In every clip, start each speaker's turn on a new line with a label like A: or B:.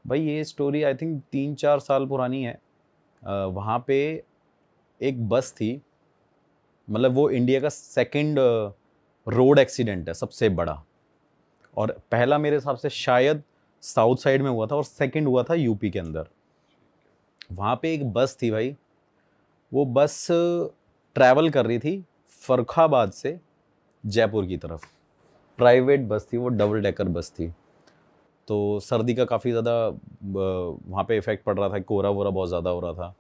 A: भाई ये story I think 3-4 साल पुरानी है। वहाँ पे एक बस थी, मतलब वो इंडिया का सेकंड रोड एक्सीडेंट है सबसे बड़ा। और पहला मेरे हिसाब से शायद साउथ साइड में हुआ था और सेकंड हुआ था यूपी के अंदर। वहाँ पे एक बस थी भाई, वो बस ट्रैवल कर रही थी फर्रुखाबाद से जयपुर की तरफ। प्राइवेट बस थी, वो डबल डेकर बस थी। तो सर्दी का काफ़ी ज़्यादा वहाँ पे इफ़ेक्ट पड़ रहा था, कोहरा वोहरा बहुत ज़्यादा हो रहा था।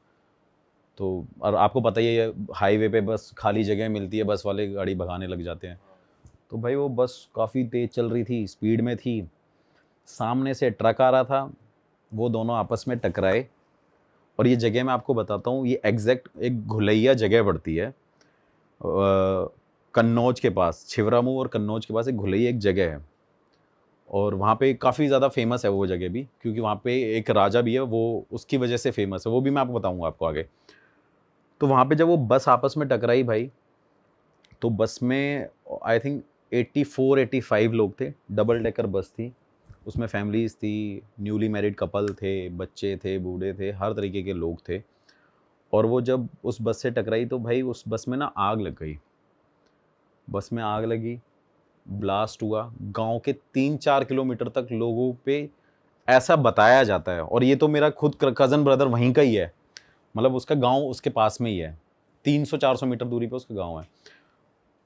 A: तो और आपको पता ही है हाईवे पे बस खाली जगह मिलती है, बस वाले गाड़ी भगाने लग जाते हैं। तो भाई वो बस काफ़ी तेज़ चल रही थी, स्पीड में थी। सामने से ट्रक आ रहा था, वो दोनों आपस में टकराए। और ये जगह मैं आपको बताता हूँ, ये एग्जैक्ट एक घुलैया जगह पड़ती है कन्नौज के पास, छिबरामऊ और कन्नौज के पास एक घुलैया एक जगह है। और वहाँ पे काफ़ी ज़्यादा फेमस है वो जगह भी, क्योंकि वहाँ पे एक राजा भी है, वो उसकी वजह से फेमस है, वो भी मैं आपको बताऊँगा आपको आगे। तो वहाँ पे जब वो बस आपस में टकराई भाई, तो बस में आई थिंक 84-85 लोग थे। डबल डेकर बस थी, उसमें फैमिलीज़ थी, न्यूली मैरिड कपल थे, बच्चे थे, बूढ़े थे, हर तरीके के लोग थे। और वो जब उस बस से टकराई तो भाई उस बस में ना आग लग गई। बस में आग लगी, ब्लास्ट हुआ, गाँव के 3-4 किलोमीटर तक लोगों पे ऐसा बताया जाता है। और ये तो मेरा खुद कज़न ब्रदर वहीं का ही है, मतलब उसका गाँव उसके पास में ही है, 300-400 मीटर दूरी पे उसका गाँव है।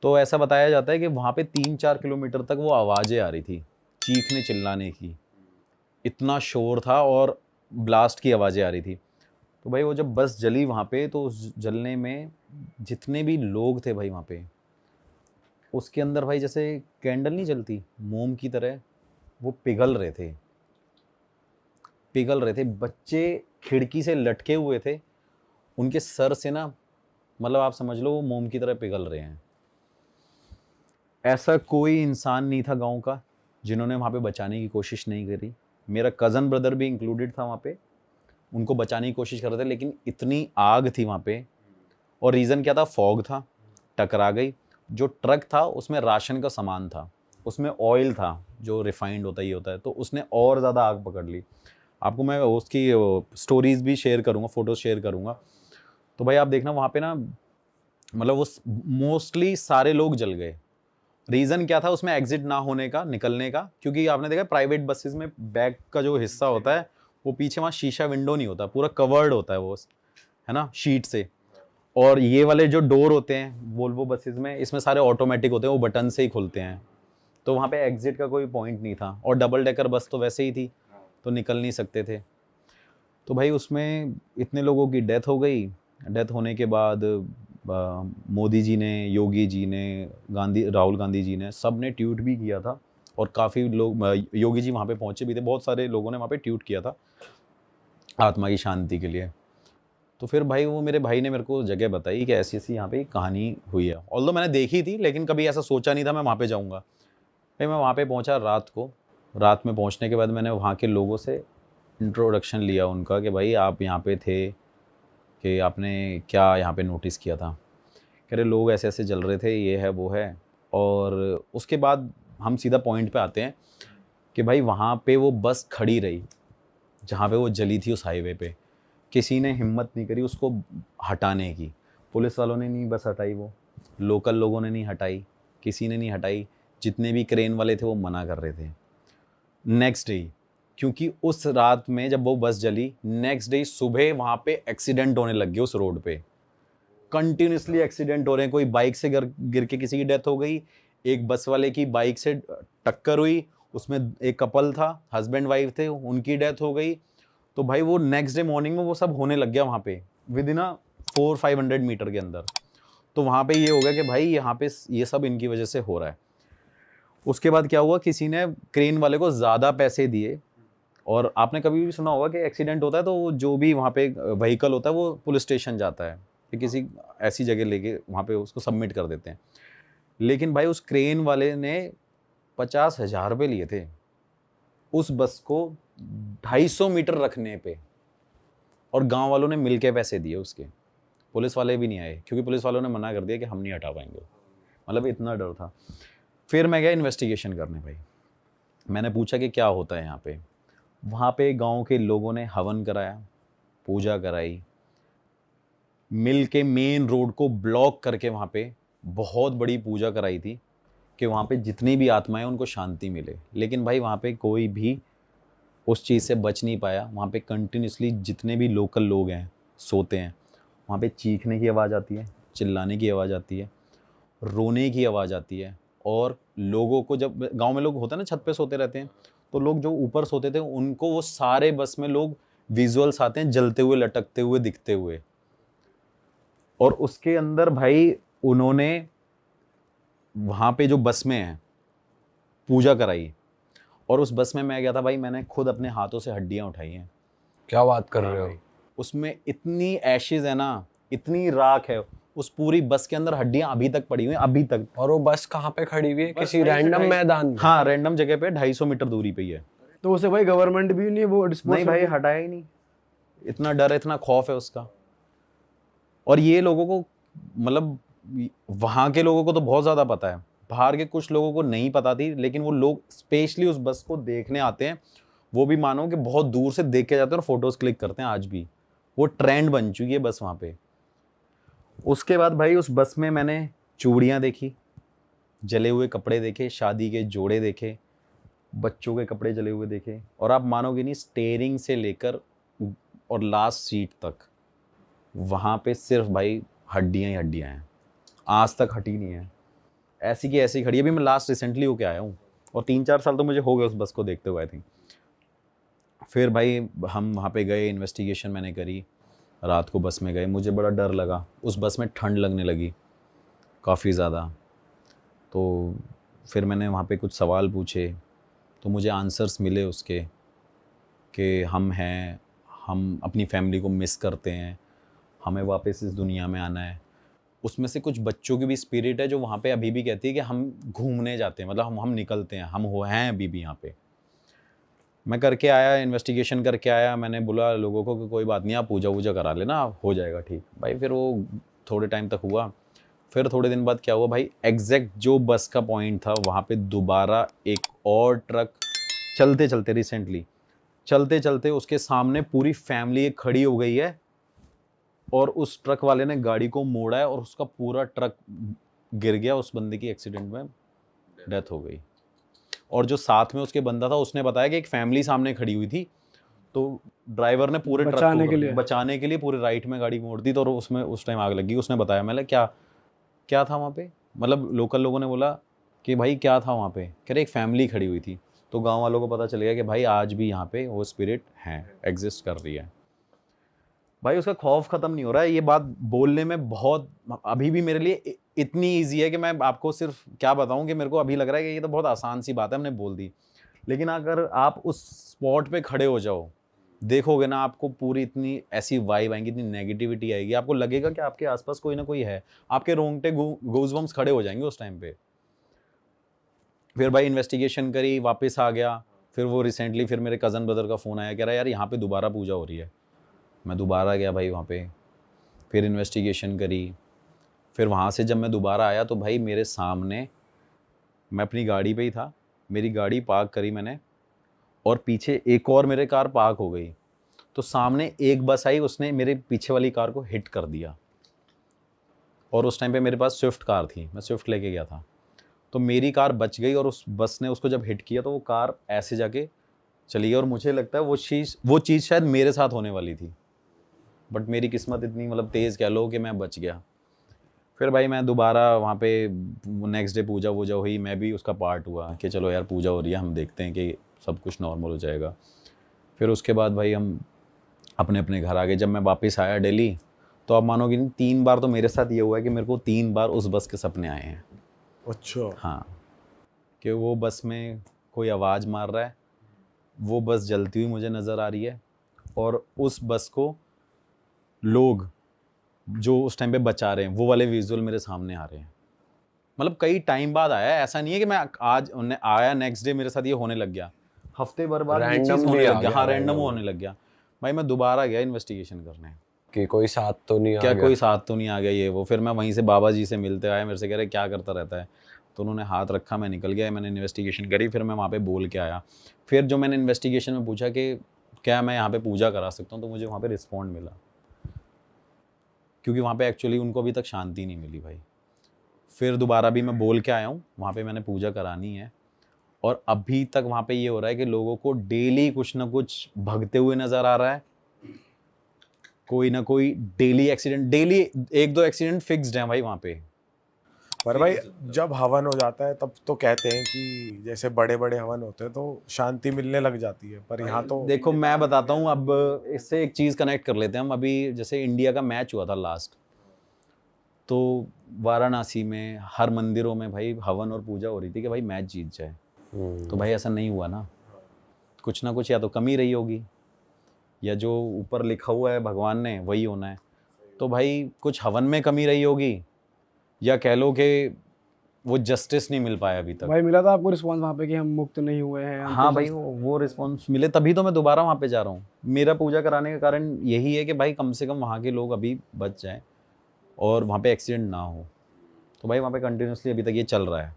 A: तो ऐसा बताया जाता है कि वहाँ पे 3-4 किलोमीटर तक वो आवाज़ें आ रही थी, चीखने चिल्लाने की, इतना शोर था और ब्लास्ट की आवाज़ें आ रही थी। तो भाई वो जब बस जली वहाँ पे, तो उस जलने में जितने भी लोग थे भाई वहाँ पे, उसके अंदर भाई जैसे कैंडल नहीं जलती मोम की तरह, वो पिघल रहे थे, पिघल रहे थे। बच्चे खिड़की से लटके हुए थे, उनके सर से ना, मतलब आप समझ लो वो मोम की तरह पिघल रहे हैं। ऐसा कोई इंसान नहीं था गांव का जिन्होंने वहाँ पे बचाने की कोशिश नहीं करी। मेरा कज़न ब्रदर भी इंक्लूडेड था वहाँ पे, उनको बचाने की कोशिश कर रहे थे, लेकिन इतनी आग थी वहाँ पे। और रीज़न क्या था? फॉग था, टकरा गई। जो ट्रक था उसमें राशन का सामान था, उसमें ऑयल था जो रिफाइंड होता ही होता है, तो उसने और ज़्यादा आग पकड़ ली। आपको मैं उसकी स्टोरीज़ भी शेयर करूँगा, फ़ोटोज़ शेयर करूँगा। तो भाई आप देखना वहाँ पे ना, मतलब वो मोस्टली सारे लोग जल गए। रीज़न क्या था उसमें एग्जिट ना होने का, निकलने का? क्योंकि आपने देखा प्राइवेट बसेस में बैक का जो हिस्सा होता है, वो पीछे वहाँ शीशा विंडो नहीं होता, पूरा कवर्ड होता है वो, है ना, शीट से। और ये वाले जो डोर होते हैं वोल्वो बसेस में, इसमें सारे ऑटोमेटिक होते हैं, वो बटन से ही खुलते हैं। तो वहाँ पे एग्जिट का कोई पॉइंट नहीं था, और डबल डेकर बस तो वैसे ही थी, तो निकल नहीं सकते थे। तो भाई उसमें इतने लोगों की डेथ हो गई। डेथ होने के बाद मोदी जी ने, योगी जी ने, राहुल गांधी जी ने, सब ने ट्वीट भी किया था। और काफ़ी लोग, योगी जी वहाँ पे पहुँचे भी थे, बहुत सारे लोगों ने वहाँ पे ट्वीट किया था आत्मा की शांति के लिए। तो फिर भाई वो मेरे भाई ने मेरे को जगह बताई कि ऐसी ऐसी यहाँ पे कहानी हुई है। ऑल्दो मैंने देखी थी, लेकिन कभी ऐसा सोचा नहीं था मैं वहाँ पे जाऊँगा। भाई मैं वहाँ पे पहुँचा रात को। रात में पहुँचने के बाद मैंने वहाँ के लोगों से इंट्रोडक्शन लिया उनका कि भाई आप यहाँ पे थे, कि आपने क्या यहाँ पे नोटिस किया था? कह रहे लोग ऐसे ऐसे जल रहे थे, ये है वो है। और उसके बाद हम सीधा पॉइंट पे आते हैं कि भाई वहाँ पे वो बस खड़ी रही जहाँ पे वो जली थी, उस हाईवे पे। किसी ने हिम्मत नहीं करी उसको हटाने की। पुलिस वालों ने नहीं बस हटाई, वो लोकल लोगों ने नहीं हटाई, किसी ने नहीं हटाई। जितने भी क्रेन वाले थे वो मना कर रहे थे। नेक्स्ट डे, क्योंकि उस रात में जब वो बस जली, नेक्स्ट डे सुबह वहाँ पे एक्सीडेंट होने लग गए उस रोड पे। कंटिन्यूसली एक्सीडेंट हो रहे हैं। कोई बाइक से गिर गिर के किसी की डेथ हो गई, एक बस वाले की बाइक से टक्कर हुई, उसमें एक कपल था, हस्बैंड वाइफ थे, उनकी डेथ हो गई। तो भाई वो नेक्स्ट डे मॉर्निंग में वो सब होने लग गया वहाँ पे, विद इन 400-500 मीटर के अंदर। तो वहाँ पे ये हो गया कि भाई यहाँ पे ये सब इनकी वजह से हो रहा है। उसके बाद क्या हुआ, किसी ने क्रेन वाले को ज़्यादा पैसे दिए। और आपने कभी भी सुना होगा कि एक्सीडेंट होता है तो वो जो भी वहाँ पे व्हीकल होता है वो पुलिस स्टेशन जाता है, कि किसी ऐसी जगह लेके वहाँ पे उसको सबमिट कर देते हैं। लेकिन भाई उस क्रेन वाले ने 50,000 रुपये लिए थे उस बस को 250 मीटर रखने पे। और गांव वालों ने मिलके पैसे दिए उसके। पुलिस वाले भी नहीं आए, क्योंकि पुलिस वालों ने मना कर दिया कि हम नहीं हटा पाएंगे। मतलब इतना डर था। फिर मैं गया इन्वेस्टिगेशन करने भाई। मैंने पूछा कि क्या होता है यहाँ पे। वहाँ पे गांव के लोगों ने हवन कराया, पूजा कराई, मिल के मेन रोड को ब्लॉक करके वहाँ पे बहुत बड़ी पूजा कराई थी कि वहाँ पे जितनी भी आत्माएं उनको शांति मिले। लेकिन भाई वहाँ पे कोई भी उस चीज़ से बच नहीं पाया। वहाँ पे कंटिन्यूसली जितने भी लोकल लोग हैं सोते हैं, वहाँ पे चीखने की आवाज़ आती है, चिल्लाने की आवाज़ आती है, रोने की आवाज़ आती है। और लोगों को, जब गांव में लोग होते हैं ना छत पे सोते रहते हैं, तो लोग जो ऊपर सोते थे उनको वो सारे बस में लोग विजुअल्स आते हैं जलते हुए, लटकते हुए, दिखते हुए। और उसके अंदर भाई उन्होंने वहाँ पे जो बस में है पूजा कराई। और उस बस में मैं गया था भाई, मैंने खुद अपने हाथों से हड्डियाँ उठाई हैं।
B: क्या बात कर रहे हो?
A: उसमें इतनी एशेज है ना, इतनी राख है उस पूरी बस के अंदर, हड्डियां अभी तक पड़ी हुई हैं, अभी तक।
B: और वो बस कहाँ पे खड़ी हुई है? किसी रैंडम मैदान में?
A: हाँ, रैंडम जगह पे 250 मीटर दूरी पे ही है।
C: तो उसे भाई गवर्नमेंट भी नहीं वो डिस्पोज
A: नहीं भाई, हटाया ही नहीं। इतना डर है, इतना खौफ है उसका। और ये लोगों को, मतलब वहाँ के लोगों को तो बहुत ज़्यादा पता है, बाहर के कुछ लोगों को नहीं पता थी। लेकिन वो लोग स्पेशली उस बस को देखने आते हैं। वो भी मानो कि बहुत दूर से देख के जाते हैं और फोटोज क्लिक करते हैं। आज भी वो ट्रेंड बन चुकी है बस वहाँ पे। उसके बाद भाई उस बस में मैंने चूड़ियाँ देखी, जले हुए कपड़े देखे, शादी के जोड़े देखे, बच्चों के कपड़े जले हुए देखे। और आप मानोगे नहीं, स्टेयरिंग से लेकर और लास्ट सीट तक वहाँ पे सिर्फ भाई हड्डियाँ ही हड्डियाँ हैं, आज तक हटी नहीं है। ऐसी की ऐसी खड़ी है। अभी मैं लास्ट रिसेंटली होके आया हूँ और 3-4 साल तो मुझे हो गए उस बस को देखते हुए आई थिंक। फिर भाई हम वहाँ पे गए, इन्वेस्टिगेशन मैंने करी, रात को बस में गए। मुझे बड़ा डर लगा, उस बस में ठंड लगने लगी काफ़ी ज़्यादा। तो फिर मैंने वहाँ पे कुछ सवाल पूछे, तो मुझे आंसर्स मिले उसके कि हम हैं, हम अपनी फैमिली को मिस करते हैं, हमें वापस इस दुनिया में आना है। उसमें से कुछ बच्चों की भी स्पिरिट है जो वहाँ पे अभी भी कहती है कि हम घूमने जाते हैं, मतलब हम निकलते हैं, हम हैं अभी भी यहाँ पे। मैं करके आया, इन्वेस्टिगेशन करके आया। मैंने बोला लोगों को कि कोई बात नहीं, आप पूजा वूजा करा लेना, हो जाएगा ठीक। भाई फिर वो थोड़े टाइम तक हुआ। फिर थोड़े दिन बाद क्या हुआ भाई, एग्जैक्ट जो बस का पॉइंट था वहाँ पे दोबारा एक और ट्रक चलते चलते, रिसेंटली चलते चलते उसके सामने पूरी फैमिली एक खड़ी हो गई है। और उस ट्रक वाले ने गाड़ी को मोड़ा है और उसका पूरा ट्रक गिर गया। उस बंदे की एक्सीडेंट में डेथ हो गई। और जो साथ में उसके बंदा था उसने बताया कि एक फैमिली सामने खड़ी हुई थी, तो ड्राइवर ने पूरे ट्रक को बचाने के लिए पूरे राइट में गाड़ी मोड़ दी, तो उसमें उस टाइम आग लगी। उसने बताया, मैंने क्या था वहाँ पे, मतलब लोकल लोगों ने बोला कि भाई क्या था वहाँ पे, कह रहे एक फैमिली खड़ी हुई थी। तो गांव वालों को पता चल गया कि भाई आज भी यहाँ पे वो स्पिरिट है, एग्जिस्ट कर रही है। भाई उसका खौफ ख़त्म नहीं हो रहा है। ये बात बोलने में बहुत, अभी भी मेरे लिए इतनी ईजी है कि मैं आपको सिर्फ क्या बताऊं कि मेरे को अभी लग रहा है कि ये तो बहुत आसान सी बात है, हमने बोल दी। लेकिन अगर आप उस स्पॉट पे खड़े हो जाओ, देखोगे ना, आपको पूरी इतनी ऐसी वाइब आएंगी, इतनी नेगेटिविटी आएगी, आपको लगेगा कि आपके आसपास कोई ना कोई है, आपके रोंगटे गूज़बम्स खड़े हो जाएंगे उस टाइम पे। फिर भाई इन्वेस्टिगेशन करी, वापस आ गया। फिर वो रिसेंटली फिर मेरे कज़न ब्रदर का फ़ोन आया, कह रहा है यार यहाँ पे दोबारा पूजा हो रही है। मैं दोबारा गया भाई वहाँ पे, फिर इन्वेस्टिगेशन करी। फिर वहाँ से जब मैं दोबारा आया तो भाई मेरे सामने, मैं अपनी गाड़ी पे ही था, मेरी गाड़ी पार्क करी मैंने और पीछे एक और मेरे कार पार्क हो गई। तो सामने एक बस आई, उसने मेरे पीछे वाली कार को हिट कर दिया। और उस टाइम पे मेरे पास स्विफ्ट कार थी, मैं स्विफ्ट लेके गया था। तो मेरी कार बच गई और उस बस ने उसको जब हिट किया तो वो कार ऐसे जाके चली गई। और मुझे लगता है वो चीज़ शायद मेरे साथ होने वाली थी, बट मेरी किस्मत इतनी मतलब तेज़ कह लो कि मैं बच गया। फिर भाई मैं दोबारा वहाँ पे नेक्स्ट डे पूजा वूजा हुई, मैं भी उसका पार्ट हुआ कि चलो यार पूजा हो रही है, हम देखते हैं कि सब कुछ नॉर्मल हो जाएगा। फिर उसके बाद भाई हम अपने अपने घर आ गए। जब मैं वापस आया दिल्ली, तो आप मानोगे नहीं, 3 बार तो मेरे साथ ये हुआ है कि मेरे को 3 बार उस बस के सपने आए हैं।
C: अच्छा।
A: हाँ, कि वो बस में कोई आवाज़ मार रहा है, वो बस जलती हुई मुझे नज़र आ रही है, और उस बस को लोग जो उस टाइम पे बचा रहे हैं, वो वाले विजुअल मेरे सामने आ रहे हैं। मतलब कई टाइम बाद आया है, ऐसा नहीं है कि मैं आज आया नेक्स्ट डे मेरे साथ ये होने लग गया, हफ्ते भर बाद ये चीज़ होने लग गया। हाँ, रैंडम होने लग गया। भाई मैं दोबारा गया इन्वेस्टिगेशन करने
B: कि कोई साथ तो नहीं आ गया,
A: कोई साथ तो नहीं आ गया ये वो। फिर मैं वहीं से बाबा जी से मिलते आया, मेरे से कह रहे क्या करता रहता है। तो उन्होंने हाथ रखा, मैं निकल गया, मैंने इन्वेस्टिगेशन करी, फिर मैं वहाँ पे बोल के आया। फिर जो मैंने इन्वेस्टिगेशन में पूछा कि क्या मैं यहाँ पे पूजा करा सकता हूँ, तो मुझे वहाँ पे रिस्पॉन्ड मिला, क्योंकि वहाँ पे एक्चुअली उनको अभी तक शांति नहीं मिली भाई। फिर दोबारा भी मैं बोल के आया हूँ, वहाँ पे मैंने पूजा करानी है, और अभी तक वहाँ पे ये हो रहा है कि लोगों को डेली कुछ ना कुछ भगते हुए नज़र आ रहा है, कोई ना कोई daily accident, daily 1-2 accident fixed हैं भाई वहाँ पे।
C: पर भाई जब हवन हो जाता है तब तो कहते हैं कि जैसे बड़े बड़े हवन होते हैं तो शांति मिलने लग जाती है, पर यहाँ तो
A: देखो मैं बताता हूँ, अब इससे एक चीज़ कनेक्ट कर लेते हैं हम। अभी जैसे इंडिया का मैच हुआ था लास्ट, तो वाराणसी में हर मंदिरों में भाई हवन और पूजा हो रही थी कि भाई मैच जीत जाए। तो भाई ऐसा नहीं हुआ ना, कुछ ना कुछ या तो कमी रही होगी, या जो ऊपर लिखा हुआ है भगवान ने वही होना है। तो भाई कुछ हवन में कमी रही होगी, या कह लो कि वो जस्टिस नहीं मिल पाया अभी तक।
C: भाई मिला था आपको रिस्पांस वहाँ पे कि हम मुक्त नहीं हुए हैं?
A: हाँ भाई, वो रिस्पॉन्स मिले तभी तो मैं दोबारा वहाँ पे जा रहा हूँ। मेरा पूजा कराने का कारण यही है कि भाई कम से कम वहाँ के लोग अभी बच जाएं और वहाँ पे एक्सीडेंट ना हो। तो भाई वहाँ पे कंटिन्यूसली अभी तक ये चल रहा है।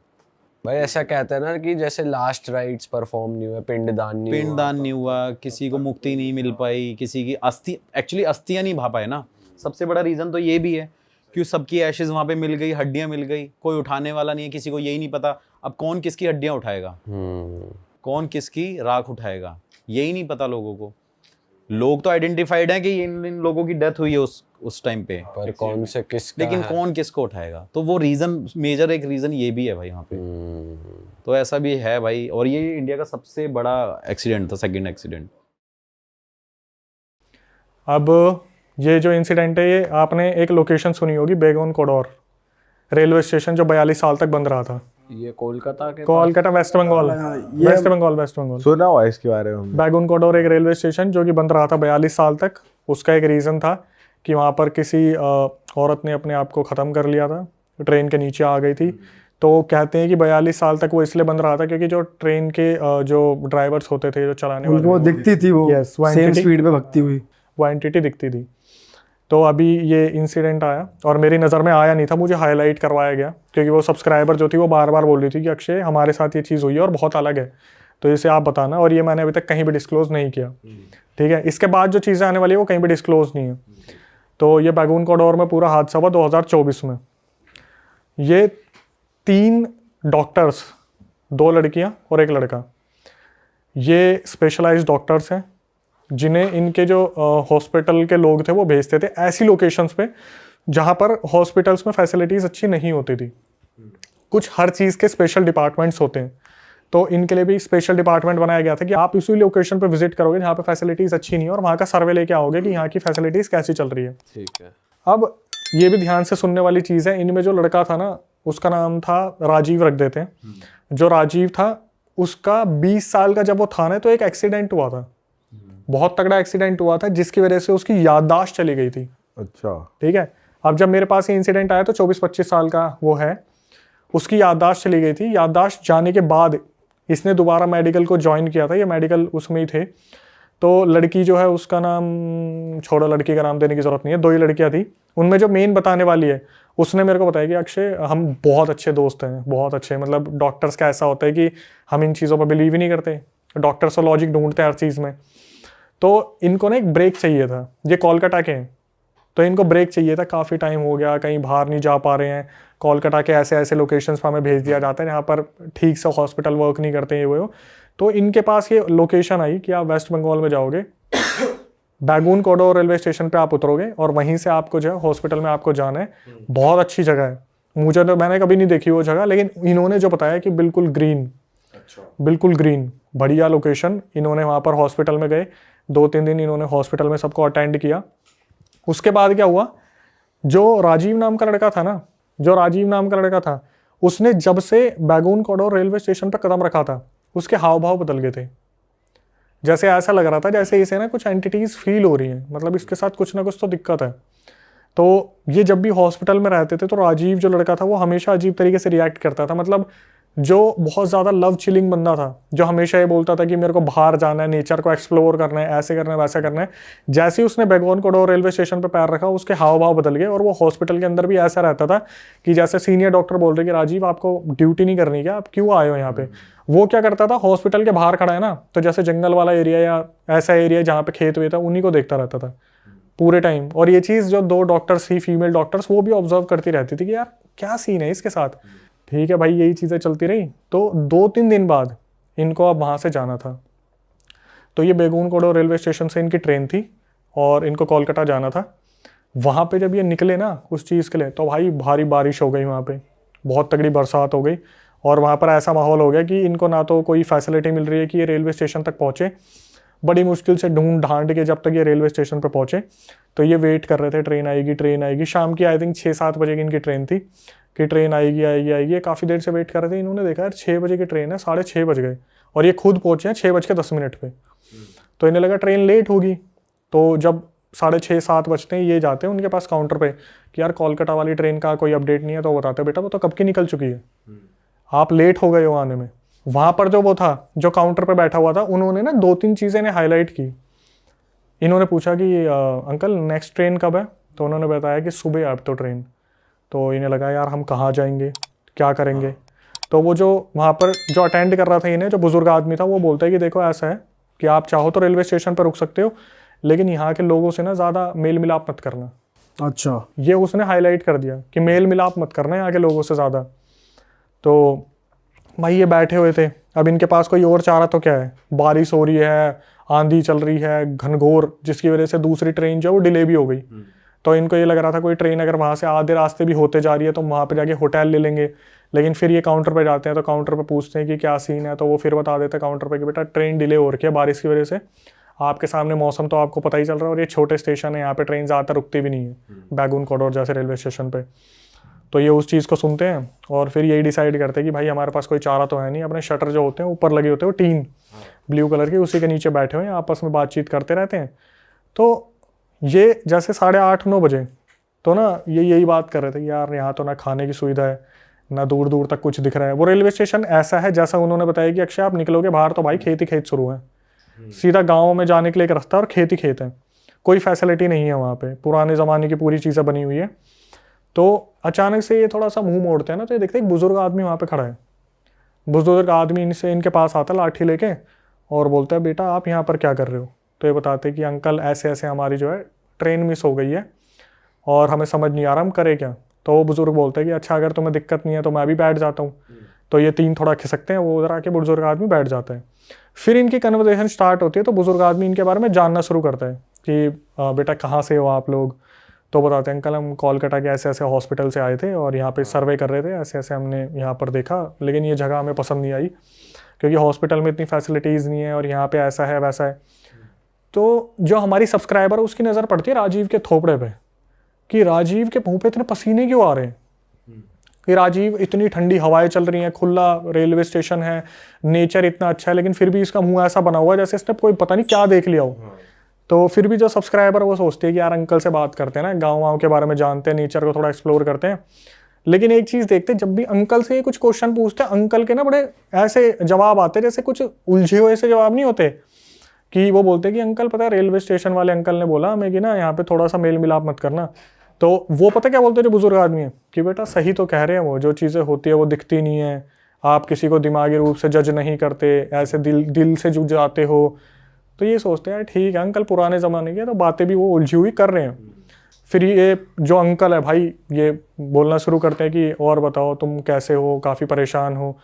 B: भाई ऐसा कहते हैं ना कि जैसे लास्ट राइट्स परफॉर्म नहीं हुए, पिंडदान नहीं
A: हुआ, किसी को मुक्ति नहीं मिल पाई, किसी की अस्थियाँ नहीं भा पाए ना। सबसे बड़ा रीज़न तो ये भी है कि सबकी एशेज वहाँ पे मिल गई, हड्डियाँ मिल गई, कोई उठाने वाला नहीं है, किसी को यही नहीं पता अब कौन किसकी हड्डियाँ उठाएगा, कौन किसकी राख उठाएगा, यही नहीं पता लोगों को। लोग तो आइडेंटिफाइड हैं कि इन लोगों की डेथ हुई है उस टाइम पे,
B: पर कौन से किसका
A: लेकिन
B: है?
A: कौन किसको उठाएगा। तो वो रीज़न, मेजर एक रीज़न ये भी है भाई वहाँ पे। तो ऐसा भी है भाई, और ये इंडिया का सबसे बड़ा एक्सीडेंट था, सेकंड एक्सीडेंट।
D: अब ये जो इंसिडेंट है, ये आपने एक लोकेशन सुनी होगी, बेगोन कोडोर रेलवे स्टेशन, जो 42 साल तक बंद रहा था।
B: ये कोलकाता
D: वेस्ट बंगाल, वेस्ट बंगाल
C: सुना हुआ है इसके बारे में।
D: बैगुन कोडोर एक रेलवे स्टेशन जो कि बंद रहा था 42 साल तक। उसका एक रीज़न था कि वहाँ पर किसी औरत ने अपने आप को ख़त्म कर लिया था, ट्रेन के नीचे आ गई थी। तो कहते हैं कि 42 साल तक वो इसलिए बंद रहा था क्योंकि जो ट्रेन के जो ड्राइवर्स होते थे, जो चलाने वाले,
C: उनको दिखती थी वो सेम स्पीड पे भगती हुई,
D: वो एंटिटी दिखती थी। तो अभी ये इंसिडेंट आया और मेरी नज़र में आया नहीं था, मुझे हाईलाइट करवाया गया क्योंकि वो सब्सक्राइबर जो थी वो बार बार बोल रही थी कि अक्षय हमारे साथ ये चीज़ हुई है और बहुत अलग है, तो इसे आप बताना। और ये मैंने अभी तक कहीं भी डिस्क्लोज़ नहीं किया, ठीक है। इसके बाद जो चीज़ें आने वाली है वो कहीं भी डिस्क्लोज़ नहीं है। तो ये बैगुन कोडोर में पूरा हादसा हुआ 2024 में। ये 3 डॉक्टर्स, 2 लड़कियां और 1 लड़का, ये स्पेशलाइज्ड डॉक्टर्स हैं जिन्हें इनके जो हॉस्पिटल के लोग थे वो भेजते थे ऐसी लोकेशंस पे जहाँ पर हॉस्पिटल्स में फैसिलिटीज़ अच्छी नहीं होती थी। कुछ हर चीज़ के स्पेशल डिपार्टमेंट्स होते हैं, तो इनके लिए भी स्पेशल डिपार्टमेंट बनाया गया था कि आप इसी लोकेशन पे विजिट करोगे जहाँ पे फैसिलिटीज़ अच्छी नहीं है और वहाँ का सर्वे लेके आओगे कि यहाँ की फैसिलिटीज़ कैसी चल रही है।
B: ठीक है।
D: अब ये भी ध्यान से सुनने वाली चीज़ है, इनमें जो लड़का था ना, उसका नाम था राजीव रख देते हैं। जो राजीव था उसका 20 साल का जब वो था ना, तो एक एक्सीडेंट हुआ था, बहुत तगड़ा एक्सीडेंट हुआ था जिसकी वजह से उसकी याददाश्त चली गई थी।
C: अच्छा,
D: ठीक है। अब जब मेरे पास ये इंसिडेंट आया तो 24-25 साल का वो है, उसकी याददाश्त चली गई थी। याददाश्त जाने के बाद इसने दोबारा मेडिकल को ज्वाइन किया था, ये मेडिकल उसमें ही थे। तो लड़की जो है उसका नाम छोड़ो, लड़की का नाम देने की ज़रूरत नहीं है, 2 ही लड़कियां थी। उनमें जो मेन बताने वाली है उसने मेरे को बताया कि अक्षय हम बहुत अच्छे दोस्त हैं, बहुत अच्छे, मतलब डॉक्टर्स का ऐसा होता है कि हम इन चीज़ों पर बिलीव ही नहीं करते, डॉक्टर्स तो लॉजिक ढूंढते हैं हर चीज़ में। तो इनको ना एक ब्रेक चाहिए था, ये कोलकाता के हैं, तो इनको ब्रेक चाहिए था। काफ़ी टाइम हो गया, कहीं बाहर नहीं जा पा रहे हैं, कोलकाता के ऐसे ऐसे लोकेशंस पर हमें भेज दिया जाता है जहाँ पर ठीक से हॉस्पिटल वर्क नहीं करते हैं वो। तो इनके पास ये लोकेशन आई कि आप वेस्ट बंगाल में जाओगे, बैगुन कोडोर रेलवे स्टेशन पे आप उतरोगे और वहीं से आपको जो है हॉस्पिटल में आपको जाना है। बहुत अच्छी जगह है, मुझे तो, मैंने कभी नहीं देखी वो जगह, लेकिन इन्होंने जो बताया कि बिल्कुल ग्रीन, बिल्कुल ग्रीन, बढ़िया लोकेशन। इन्होंने वहाँ पर हॉस्पिटल में गए, 2-3 दिन इन्होंने हॉस्पिटल में सबको अटेंड किया। उसके बाद क्या हुआ, जो राजीव नाम का लड़का था, उसने जब से बैगुन कोडोर रेलवे स्टेशन पर कदम रखा था उसके हाव भाव बदल गए थे। जैसे ऐसा लग रहा था जैसे इसे ना कुछ एंटिटीज़ फील हो रही हैं, मतलब इसके साथ कुछ ना कुछ तो दिक्कत है। तो ये जब भी हॉस्पिटल में रहते थे तो राजीव जो लड़का था वो हमेशा अजीब तरीके से रिएक्ट करता था, मतलब जो बहुत ज़्यादा लव चिलिंग बंदा था, जो हमेशा ये बोलता था कि मेरे को बाहर जाना है, नेचर को एक्सप्लोर करना है, ऐसे करना है, वैसा करना है, जैसे ही उसने बेगोन कोडोर रेलवे स्टेशन पे पैर रखा उसके हाव भाव बदल गए। और वो हॉस्पिटल के अंदर भी ऐसा रहता था कि जैसे सीनियर डॉक्टर बोल रहे कि राजीव आपको ड्यूटी नहीं करनी क्या, आप क्यों आए हो यहाँ पे। वो क्या करता था, हॉस्पिटल के बाहर खड़ा है ना, तो जैसे जंगल वाला एरिया या ऐसा एरिया जहाँ पे खेत हुए था उन्हीं को देखता रहता था पूरे टाइम। और ये चीज़ जो 2 डॉक्टर्स थी, फीमेल डॉक्टर्स, वो भी ऑब्जर्व करती रहती थी कि यार क्या सीन है इसके साथ। ठीक है भाई, यही चीज़ें चलती रही। तो 2-3 दिन बाद इनको अब वहाँ से जाना था। तो ये बेगून कोडोर रेलवे स्टेशन से इनकी ट्रेन थी और इनको कोलकाता जाना था। वहाँ पे जब ये निकले ना उस चीज़ के लिए, तो भाई भारी बारिश हो गई वहाँ पे, बहुत तगड़ी बरसात हो गई। और वहाँ पर ऐसा माहौल हो गया कि इनको ना तो कोई फैसिलिटी मिल रही है कि ये रेलवे स्टेशन तक पहुँचे। बड़ी मुश्किल से ढूंढ ढांड के जब तक ये रेलवे स्टेशन पर पहुँचे, तो ये वेट कर रहे थे ट्रेन आएगी, ट्रेन आएगी। शाम की आई थिंक 6-7 बजे की इनकी ट्रेन थी कि ट्रेन आएगी आएगी आएगी। काफ़ी देर से वेट कर रहे थे। इन्होंने देखा यार 6 बजे की ट्रेन है, 6:30 बज गए और ये खुद पहुँचे हैं 6:10 पे। तो इन्हें लगा ट्रेन लेट होगी। तो जब 6:30-7 बजते हैं ये जाते हैं उनके पास काउंटर पे कि यार कोलकाता वाली ट्रेन का कोई अपडेट नहीं है। तो वो बताते बेटा वो तो कब की निकल चुकी है, आप लेट हो गए हो आने में। वहाँ पर जो वो था जो काउंटर पे बैठा हुआ था, उन्होंने ना 2-3 चीज़ें ने हाईलाइट की। इन्होंने पूछा कि अंकल नेक्स्ट ट्रेन कब है, तो उन्होंने बताया कि सुबह अब तो ट्रेन। तो इन्हें लगा यार हम कहाँ जाएंगे, क्या करेंगे। तो वो जो वहाँ पर जो अटेंड कर रहा था इन्हें, जो बुजुर्ग आदमी था, वो बोलता है कि देखो ऐसा है कि आप चाहो तो रेलवे स्टेशन पर रुक सकते हो, लेकिन यहाँ के लोगों से ना ज़्यादा मेल मिलाप मत करना।
C: अच्छा,
D: ये उसने हाईलाइट कर दिया कि मेल मिलाप मत करना यहाँ के लोगों से ज़्यादा। तो भाई ये बैठे हुए थे, अब इनके पास कोई और चारा तो क्या है, बारिश हो रही है, आंधी चल रही है घनघोर, जिसकी वजह से दूसरी ट्रेन जो है वो डिले भी हो गई। तो इनको ये लग रहा था कोई ट्रेन अगर वहाँ से आधे रास्ते भी होते जा रही है तो वहाँ पे जाके होटल ले लेंगे। लेकिन फिर ये काउंटर पे जाते हैं तो काउंटर पे पूछते हैं कि क्या सीन है, तो वो फिर बता देते हैं काउंटर पे कि बेटा ट्रेन डिले हो रखी है बारिश की वजह से, आपके सामने मौसम तो आपको पता ही चल रहा है, और ये छोटे स्टेशन है, यहाँ पे ट्रेन ज़्यादातर रुकती भी नहीं है बेगून कोडोर जैसे रेलवे स्टेशन पे। तो ये उस चीज़ को सुनते हैं और फिर यही डिसाइड करते हैं कि भाई हमारे पास कोई चारा तो है नहीं। अपने शटर जो होते हैं ऊपर लगे होते हैं वो टीन ब्लू कलर की, उसी के नीचे बैठे हुए हैं, आपस में बातचीत करते रहते हैं। तो ये जैसे 8:30-9 बजे तो ना ये यही बात कर रहे थे यार यहाँ तो ना खाने की सुविधा है, ना दूर दूर तक कुछ दिख रहा है। वो रेलवे स्टेशन ऐसा है जैसा उन्होंने बताया कि अक्षय आप निकलोगे बाहर तो भाई खेत ही खेत शुरू है, सीधा गाँव में जाने के लिए एक रास्ता और खेत ही खेत है, कोई फैसिलिटी नहीं है वहाँ पे, पुराने ज़माने की पूरी चीज़ें बनी हुई है। तो अचानक से ये थोड़ा सा मुंह मोड़ते हैं ना, तो ये देखते हैं एक बुजुर्ग आदमी वहाँ पे खड़ा है। बुजुर्ग आदमी इनसे इनके पास आता लाठी लेके और बोलता है बेटा आप यहाँ पर क्या कर रहे हो। तो ये बताते हैं कि अंकल ऐसे ऐसे हमारी जो है ट्रेन मिस हो गई है और हमें समझ नहीं आ रहा हम करें क्या। तो वो बुजुर्ग बोलते हैं कि अच्छा अगर तुम्हें दिक्कत नहीं है तो मैं भी बैठ जाता हूँ। तो ये 3 थोड़ा खिसकते हैं, वो उधर आके बुजुर्ग आदमी बैठ जाता है। फिर इनकी कन्वर्सेशन स्टार्ट होती है, तो बुजुर्ग आदमी इनके बारे में जानना शुरू करता है कि बेटा कहाँ से हो आप लोग। तो बताते हैं अंकल हम कोलकाता के ऐसे ऐसे हॉस्पिटल से आए थे और यहाँ पे सर्वे कर रहे थे, ऐसे ऐसे हमने यहाँ पर देखा, लेकिन ये जगह हमें पसंद नहीं आई क्योंकि हॉस्पिटल में इतनी फैसिलिटीज़ नहीं है और यहाँ पे ऐसा है वैसा है। तो जो हमारी सब्सक्राइबर है उसकी नज़र पड़ती है राजीव के थोपड़े पे कि राजीव के मुँह पे इतने पसीने क्यों आ रहे हैं, कि राजीव इतनी ठंडी हवाएं चल रही हैं, खुला रेलवे स्टेशन है, नेचर इतना अच्छा है, लेकिन फिर भी इसका मुँह ऐसा बना हुआ है जैसे इसने कोई पता नहीं क्या देख लिया हो। तो फिर भी जो सब्सक्राइबर वो सोचते हैं कि यार अंकल से बात करते हैं ना, गाँव के बारे में जानते हैं, नेचर को थोड़ा एक्सप्लोर करते हैं। लेकिन एक चीज़ देखते हैं, जब भी अंकल से कुछ क्वेश्चन पूछते हैं अंकल के ना बड़े ऐसे जवाब आते हैं जैसे कुछ उलझे हुए से जवाब नहीं होते, कि वो बोलते हैं कि अंकल पता है रेलवे स्टेशन वाले अंकल ने बोला हमें कि ना यहाँ पे थोड़ा सा मेल मिलाप मत करना। तो वो पता क्या बोलते हैं जो बुजुर्ग आदमी है कि बेटा सही तो कह रहे हैं, वो जो चीज़ें होती है वो दिखती नहीं है, आप किसी को दिमागी रूप से जज नहीं करते, ऐसे दिल से जुड़ जाते हो। तो ये सोचते हैं ठीक है अंकल पुराने ज़माने के, तो बातें भी वो उलझी हुई कर रहे हैं। फिर ये जो अंकल है भाई ये बोलना शुरू करते हैं कि और बताओ तुम कैसे हो, काफ़ी परेशान हो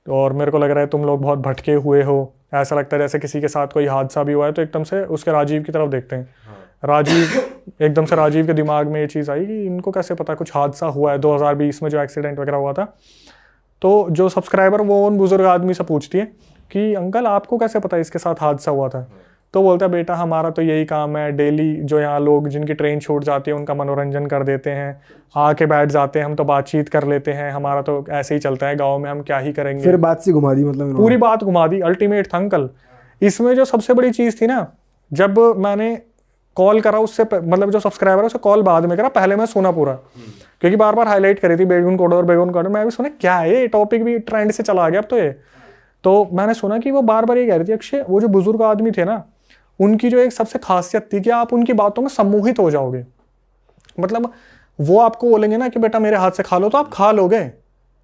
D: और मेरे को लग रहा है तुम लोग बहुत भटके हुए हो, ऐसा लगता है जैसे किसी के साथ कोई हादसा भी हुआ है। तो एकदम से उसके राजीव की तरफ देखते हैं। राजीव एकदम से राजीव के दिमाग में ये चीज़ आई कि इनको कैसे पता कुछ हादसा हुआ है 2020 में जो एक्सीडेंट वगैरह हुआ था। तो जो सब्सक्राइबर वो उन बुजुर्ग आदमी से पूछती है कि अंकल आपको कैसे पता इसके साथ हादसा हुआ था। तो बोलता है बेटा हमारा तो यही काम है, डेली जो यहाँ लोग जिनकी ट्रेन छूट जाती है उनका मनोरंजन कर देते हैं, आके बैठ जाते हैं, हम तो बातचीत कर लेते हैं, हमारा तो ऐसे ही चलता है गाँव में, हम क्या ही करेंगे।
C: फिर बात सी घुमा दी, मतलब
D: पूरी बात घुमा दी, अल्टीमेट था अंकल। इसमें जो सबसे बड़ी चीज़ थी ना, जब मैंने कॉल करा उससे मतलब जो सब्सक्राइबर है उसे कॉल बाद में करा, पहले मैं सुना पूरा, क्योंकि बार बार हाईलाइट करी थी बेगुन कॉर्डोर बेगुन कॉर्डोर। मैं भी सुना क्या है ये टॉपिक भी ट्रेंड से चला गया अब तो ये। तो मैंने सुना कि वो बार बार ये कह रही थी अक्षय, वो जो बुजुर्ग आदमी थे ना, उनकी जो एक सबसे खासियत थी कि आप उनकी बातों में सम्मोहित हो जाओगे। मतलब वो आपको बोलेंगे ना कि बेटा मेरे हाथ से खा लो, तो आप खा लोगे।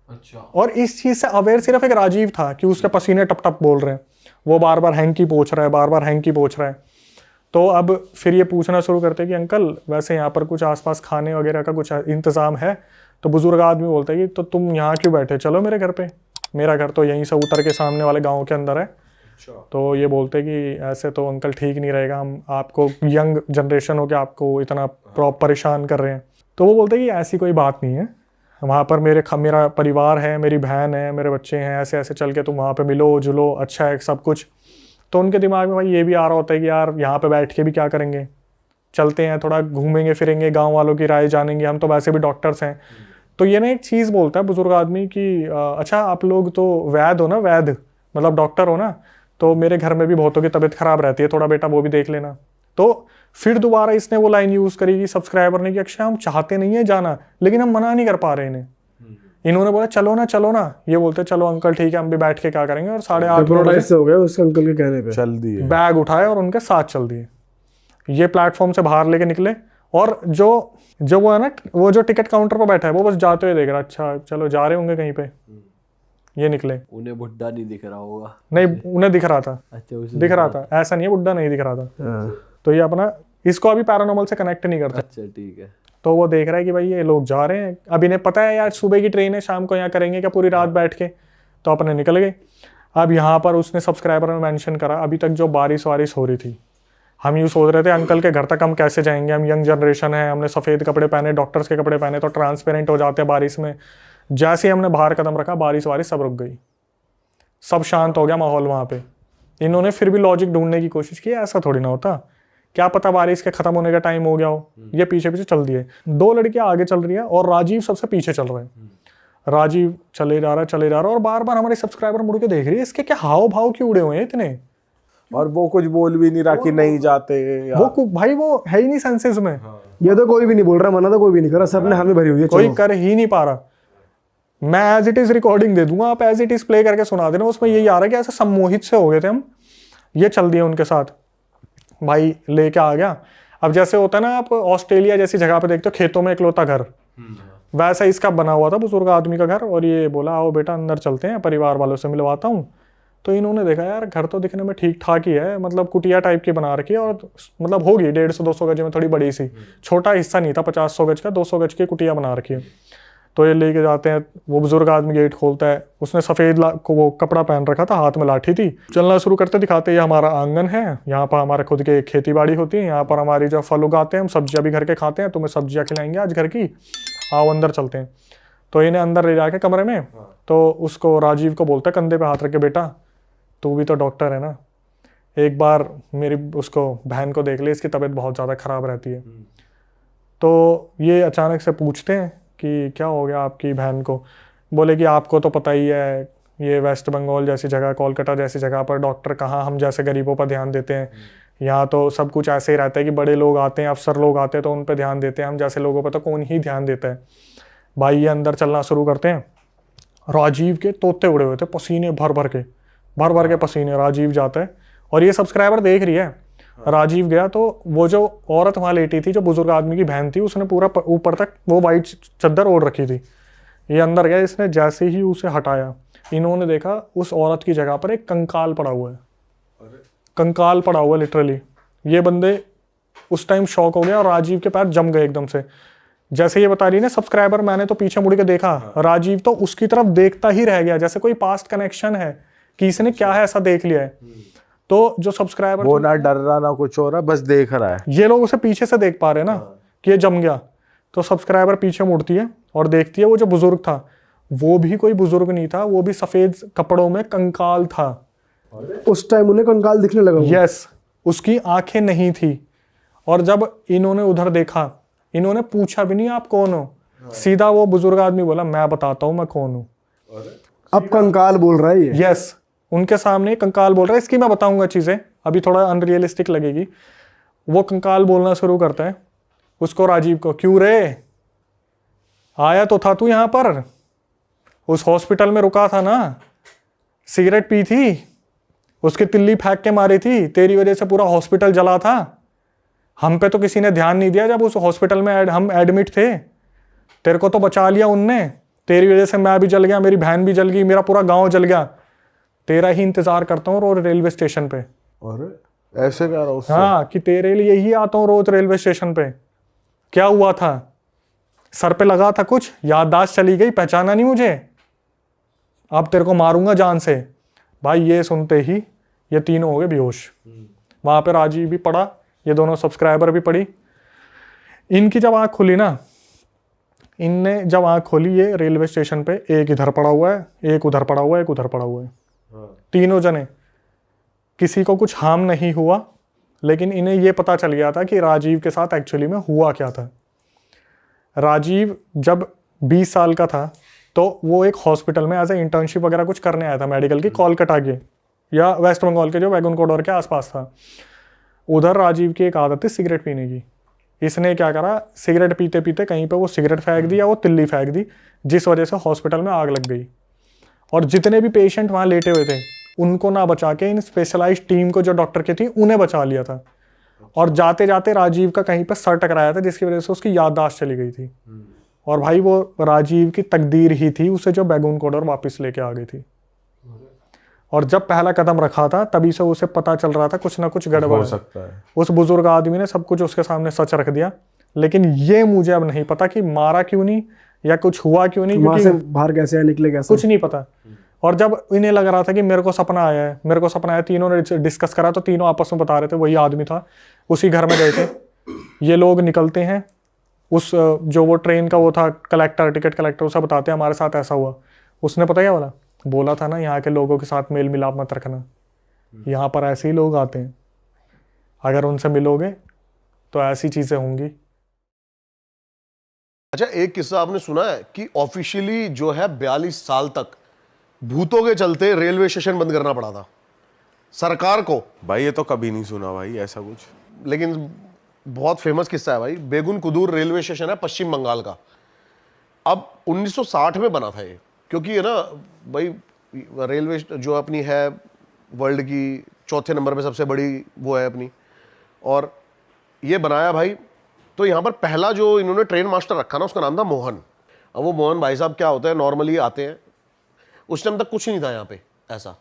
B: अच्छा।
D: और इस चीज से अवेयर सिर्फ एक राजीव था कि उसके पसीने टप टप बोल रहे हैं, वो बार बार हैंकी पोंछ रहा है, बार बार हैंकी पोंछ रहा है। तो अब फिर ये पूछना शुरू करते कि अंकल वैसे यहाँ पर कुछ आसपास खाने वगैरह का कुछ इंतजाम है? तो बुजुर्ग आदमी बोलता है कि तो तुम यहाँ क्यों बैठे, चलो मेरे घर पे, मेरा घर तो यहीं से उतर के सामने वाले गाँव के अंदर है। तो ये बोलते कि ऐसे तो अंकल ठीक नहीं रहेगा, हम आपको यंग जनरेशन हो के आपको इतना परेशान कर रहे हैं। तो वो बोलते कि ऐसी कोई बात नहीं है, वहाँ पर मेरा परिवार है, मेरी बहन है, मेरे बच्चे हैं, ऐसे ऐसे चल के तुम वहाँ पे मिलो जुलो, अच्छा है सब कुछ। तो उनके दिमाग में भाई ये भी आ रहा होता है कि यार यहाँ पे बैठ के भी क्या करेंगे, चलते हैं थोड़ा घूमेंगे फिरेंगे, गाँव वालों की राय जानेंगे, हम तो वैसे भी डॉक्टर्स हैं। तो ये ना एक चीज़ बोलता है बुजुर्ग आदमी कि अच्छा आप लोग तो वैद हो ना, वैद मतलब डॉक्टर हो ना, तो मेरे घर में भी बहुतों की तबीयत खराब रहती है, थोड़ा बेटा वो भी देख लेना। तो फिर दोबारा इसने वो लाइन यूज करी कि सब्सक्राइबर ने कि अक्षय हम चाहते नहीं है जाना, लेकिन हम मना नहीं कर पा रहे इन्हें। इन्होंने बोला चलो ना, ये बोलते चलो अंकल ठीक है हम भी बैठ के क्या करेंगे, और 8:30
E: हो गया उस अंकल के कहने पे
C: चल दिए,
D: बैग उठाए और उनके साथ चल दिए। ये प्लेटफॉर्म से बाहर लेके निकले, और जो वो है ना, वो जो टिकट काउंटर पर बैठा है वो बस जाते हुए देख रहा, अच्छा चलो जा रहे होंगे कहीं पे, ये निकले।
B: उन्हें बुड्ढा नहीं दिख रहा होगा।
D: नहीं उन्हें दिख रहा था,
B: अच्छा उसे
D: दिख रहा था, ऐसा नहीं है बुड्ढा नहीं दिख रहा था। तो ये अपना इसको अभी पैरानॉर्मल से कनेक्ट नहीं करता।
B: अच्छा ठीक है।
D: तो वो देख रहा है कि भाई ये लोग जा रहे हैं, अब इन्हें पता है यार सुबह की ट्रेन है, शाम को यहाँ करेंगे क्या पूरी रात बैठ के, तो अपने निकल गए। अब यहाँ पर उसने सब्सक्राइबर में मेंशन करा अभी तक जो बारिश वारिश हो रही थी, हम यूँ सोच रहे थे अंकल के घर तक हम कैसे जाएंगे, हम यंग जनरेशन है, हमने सफ़ेद कपड़े पहने, डॉक्टर्स के कपड़े पहने तो ट्रांसपेरेंट हो जाते हैं बारिश में। जैसे ही हमने बाहर कदम रखा बारिश वारिश सब रुक गई, सब शांत हो गया माहौल वहाँ पे। इन्होंने फिर भी लॉजिक ढूंढने की कोशिश की, ऐसा थोड़ी ना होता, क्या पता बारिश के खत्म होने का टाइम हो गया हो। ये पीछे पीछे चल दिए, 2 लड़कियां आगे चल रही है और राजीव सबसे पीछे चल रहे हैं। राजीव चले जा रहा है और बार बार हमारे सब्सक्राइबर मुड़ के देख रही है, इसके क्या हाव भाव क्यों उड़े हुए हैं इतने।
C: और वो कुछ बोल भी नहीं रहा कि नहीं जाते
D: वो भाई वो है ही नहीं सेंसेस में।
E: ये तो कोई भी नहीं बोल रहा, मना तो कोई भी नहीं कर रहा, सबने हमें भरी हुई है,
D: कोई कर ही नहीं पा रहा। मैं एज इट इज रिकॉर्डिंग दे दूंगा, आप एज इट इज प्ले करके सुना देना, उसमें यही आ रहा है कि ऐसे सम्मोहित से हो गए थे हम। ये चल दिया उनके साथ, भाई लेके आ गया। अब जैसे होता है ना, आप ऑस्ट्रेलिया जैसी जगह पे देखते हो खेतों में इकलौता घर, वैसा इसका बना हुआ था बुजुर्ग आदमी का घर। और ये बोला आओ बेटा अंदर चलते हैं, परिवार वालों से मिलवाता हूँ। तो इन्होंने देखा यार घर तो दिखने में ठीक ठाक ही है, मतलब कुटिया टाइप की बना रखी है, और मतलब होगी 150-200 गज में, थोड़ी बड़ी सी, छोटा हिस्सा नहीं था 50-100 गज का, 200 गज की कुटिया बना रखी है। तो ये लेके जाते हैं, वो बुजुर्ग आदमी गेट खोलता है, उसने सफ़ेद वो कपड़ा पहन रखा था, हाथ में लाठी थी। चलना शुरू करते दिखाते ये हमारा आंगन है, यहाँ पर हमारे खुद के खेती बाड़ी होती है, यहाँ पर हमारी जो फल उगाते हैं, हम सब्जियाँ भी घर के खाते हैं, तुम्हें सब्जियाँ खिलाएंगे आज घर की, आओ अंदर चलते हैं। तो इन्हें अंदर ले जाके कमरे में, तो उसको राजीव को बोलता है कंधे पे हाथ रख के, बेटा तू भी तो डॉक्टर है ना, एक बार मेरी उसको बहन को देख ले, इसकी तबीयत बहुत ज़्यादा ख़राब रहती है। तो ये अचानक से पूछते हैं कि क्या हो गया आपकी बहन को। बोले कि आपको तो पता ही है, ये वेस्ट बंगाल जैसी जगह, कोलकाता जैसी जगह पर डॉक्टर कहाँ हम जैसे गरीबों पर ध्यान देते हैं, यहाँ तो सब कुछ ऐसे ही रहता है कि बड़े लोग आते हैं, अफसर लोग आते हैं तो उन पर ध्यान देते हैं, हम जैसे लोगों पर तो कौन ही ध्यान देता है। भाई ये अंदर चलना शुरू करते हैं, राजीव के तोते उड़े हुए थे, पसीने भर भर के पसीने। राजीव जाता है और ये सब्सक्राइबर देख रही है। राजीव गया तो वो जो औरत वहाँ लेटी थी, जो बुजुर्ग आदमी की बहन थी, उसने पूरा ऊपर तक वो वाइट चादर ओढ़ रखी थी। ये अंदर गया, इसने जैसे ही उसे हटाया, इन्होंने देखा उस औरत की जगह पर एक कंकाल पड़ा हुआ है। कंकाल पड़ा हुआ है लिटरली। ये बंदे उस टाइम शॉक हो गया और राजीव के पैर जम गए एकदम से। जैसे ये बता रही है ना सब्सक्राइबर, मैंने तो पीछे मुड़ के देखा, राजीव तो उसकी तरफ देखता ही रह गया, जैसे कोई पास्ट कनेक्शन है कि इसने क्या है ऐसा देख लिया है। तो जो सब्सक्राइबर,
C: वो ना डर रहा ना कुछ हो रहा, बस देख रहा है।
D: ये लोग उसे पीछे से देख पा रहे हैं ना कि ये जम गया। तो सब्सक्राइबर पीछे मुड़ती है और देखती है वो जो बुजुर्ग था, वो भी कोई बुजुर्ग नहीं था, वो भी सफेद कपड़ों में कंकाल था।
E: उस टाइम उन्हें कंकाल दिखने लगा।
D: यस, उसकी आंखें नहीं थी। और जब इन्होंने उधर देखा, इन्होंने पूछा भी नहीं आप कौन हो, सीधा वो बुजुर्ग आदमी बोला मैं बताता हूँ मैं कौन हूँ।
E: अब कंकाल बोल रहा है ये।
D: यस, उनके सामने कंकाल बोल रहा है। इसकी मैं बताऊंगा चीजें, अभी थोड़ा अनरियलिस्टिक लगेगी। वो कंकाल बोलना शुरू करता है उसको, राजीव को, क्यों रे, आया तो था तू यहाँ पर, उस हॉस्पिटल में रुका था ना, सिगरेट पी थी, उसकी तिल्ली फेंक के मारी थी, तेरी वजह से पूरा हॉस्पिटल जला था, हम पे तो किसी ने ध्यान नहीं दिया जब उस हॉस्पिटल में हम एडमिट थे, तेरे को तो बचा लिया उनने, तेरी वजह से मैं भी जल गया, मेरी बहन भी जल गई, मेरा पूरा गांव जल गया, तेरा ही इंतजार करता हूँ रोज रेलवे स्टेशन पे।
C: और ऐसे कह रहा हूँ उससे?
D: हाँ, कि तेरे लिए ही आता हूँ रोज रेलवे स्टेशन पे। क्या हुआ था, सर पे लगा था कुछ, याददाश्त चली गई, पहचाना नहीं मुझे, अब तेरे को मारूंगा जान से। भाई ये सुनते ही ये तीनों हो गए बेहोश। वहां पे राजीव भी पड़ा, ये दोनों सब्सक्राइबर भी पड़ी। इनकी जब आँख खुली ना, इनने जब आँख खोली, ये रेलवे स्टेशन पे एक इधर पड़ा हुआ है, एक उधर पड़ा हुआ है, एक उधर पड़ा हुआ है, तीनों जने, किसी को कुछ हार्म नहीं हुआ, लेकिन इन्हें ये पता चल गया था कि राजीव के साथ एक्चुअली में हुआ क्या था। राजीव जब 20 साल का था तो वो एक हॉस्पिटल में एज ए इंटर्नशिप वगैरह कुछ करने आया था मेडिकल की, कोलकाता के या वेस्ट बंगाल के जो वैगन कोडोर के आसपास था। उधर राजीव की एक आदत थी सिगरेट पीने की। इसने क्या करा, सिगरेट पीते पीते कहीं पे वो सिगरेट फेंक दी या वो तिल्ली फेंक दी, जिस वजह से हॉस्पिटल में आग लग गई। और जितने भी पेशेंट वहाँ लेटे हुए थे उनको ना बचा के इन स्पेशलाइज्ड टीम को जो डॉक्टर की थी उन्हें बचा लिया था। और जाते जाते राजीव का कहीं पर सर टकराया था, जिसकी वजह से उसकी याददाश्त चली गई थी। और भाई वो राजीव की तकदीर ही थी उसे जो बैगून कोडर वापस लेके आ गई थी। और जब पहला कदम रखा था तभी से उसे पता चल रहा था कुछ ना कुछ गड़बड़
C: हो
D: है।
C: सकता है।
D: उस बुजुर्ग आदमी ने सब कुछ उसके सामने सच रख दिया, लेकिन ये मुझे अब नहीं पता कि मारा क्यों नहीं या कुछ हुआ क्यों नहीं,
E: वहां
D: क्योंकि
E: से बाहर कैसे आए, निकले कैसे,
D: कुछ नहीं पता। और जब इन्हें लग रहा था कि मेरे को सपना आया है, मेरे को सपना आया, तीनों ने डिस्कस करा तो तीनों आपस में बता रहे थे वही आदमी था, उसी घर में गए थे। ये लोग निकलते हैं, उस जो वो ट्रेन का वो था कलेक्टर, टिकट कलेक्टर, उसे बताते हैं हमारे साथ ऐसा हुआ। उसने पता क्या बोला था ना, यहाँ के लोगों के साथ मेल मिलाप मत रखना, यहाँ पर ऐसे ही लोग आते हैं, अगर उनसे मिलोगे तो ऐसी चीजें होंगी।
F: अच्छा, एक किस्सा आपने सुना है कि ऑफिशियली जो है 42 साल तक भूतों के चलते रेलवे स्टेशन बंद करना पड़ा था सरकार को।
C: भाई ये तो कभी नहीं सुना भाई ऐसा कुछ।
F: लेकिन बहुत फेमस किस्सा है भाई। बेगुन कुदूर रेलवे स्टेशन है पश्चिम बंगाल का। अब 1960 में बना था ये, क्योंकि है ना भाई रेलवे जो अपनी है वर्ल्ड की चौथे नंबर पे सबसे बड़ी वो है अपनी, और ये बनाया भाई। तो यहाँ पर पहला जो इन्होंने ट्रेन मास्टर रखा ना, उसका नाम था मोहन। अब वो मोहन भाई साहब क्या होता है, नॉर्मली आते हैं, उस टाइम तक कुछ नहीं था यहाँ पे ऐसा,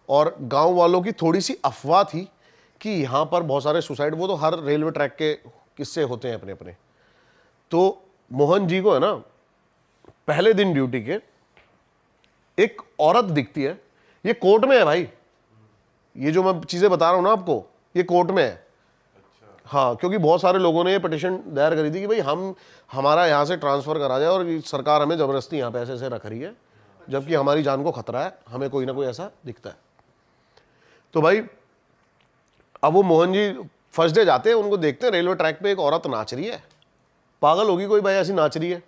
F: और गांव वालों की थोड़ी सी अफवाह थी कि यहाँ पर बहुत सारे सुसाइड, वो तो हर रेलवे ट्रैक के किस्से होते हैं अपने अपने। तो मोहन जी को है ना पहले दिन ड्यूटी के एक औरत दिखती है, ये कोर्ट में है भाई, ये जो मैं चीजें बता रहा हूं ना आपको, ये कोर्ट में है। हाँ, क्योंकि बहुत सारे लोगों ने ये पिटीशन दायर करी थी कि भाई हमारा यहाँ से ट्रांसफर करा जाए, और सरकार हमें जबरदस्ती यहाँ पे ऐसे ऐसे रख रही है, जबकि हमारी जान को खतरा है, हमें कोई ना कोई ऐसा दिखता है। तो भाई अब वो मोहन जी फर्स्ट डे जाते हैं, उनको देखते हैं रेलवे ट्रैक पे एक औरत नाच रही है, पागल होगी कोई भाई, ऐसी नाच रही है।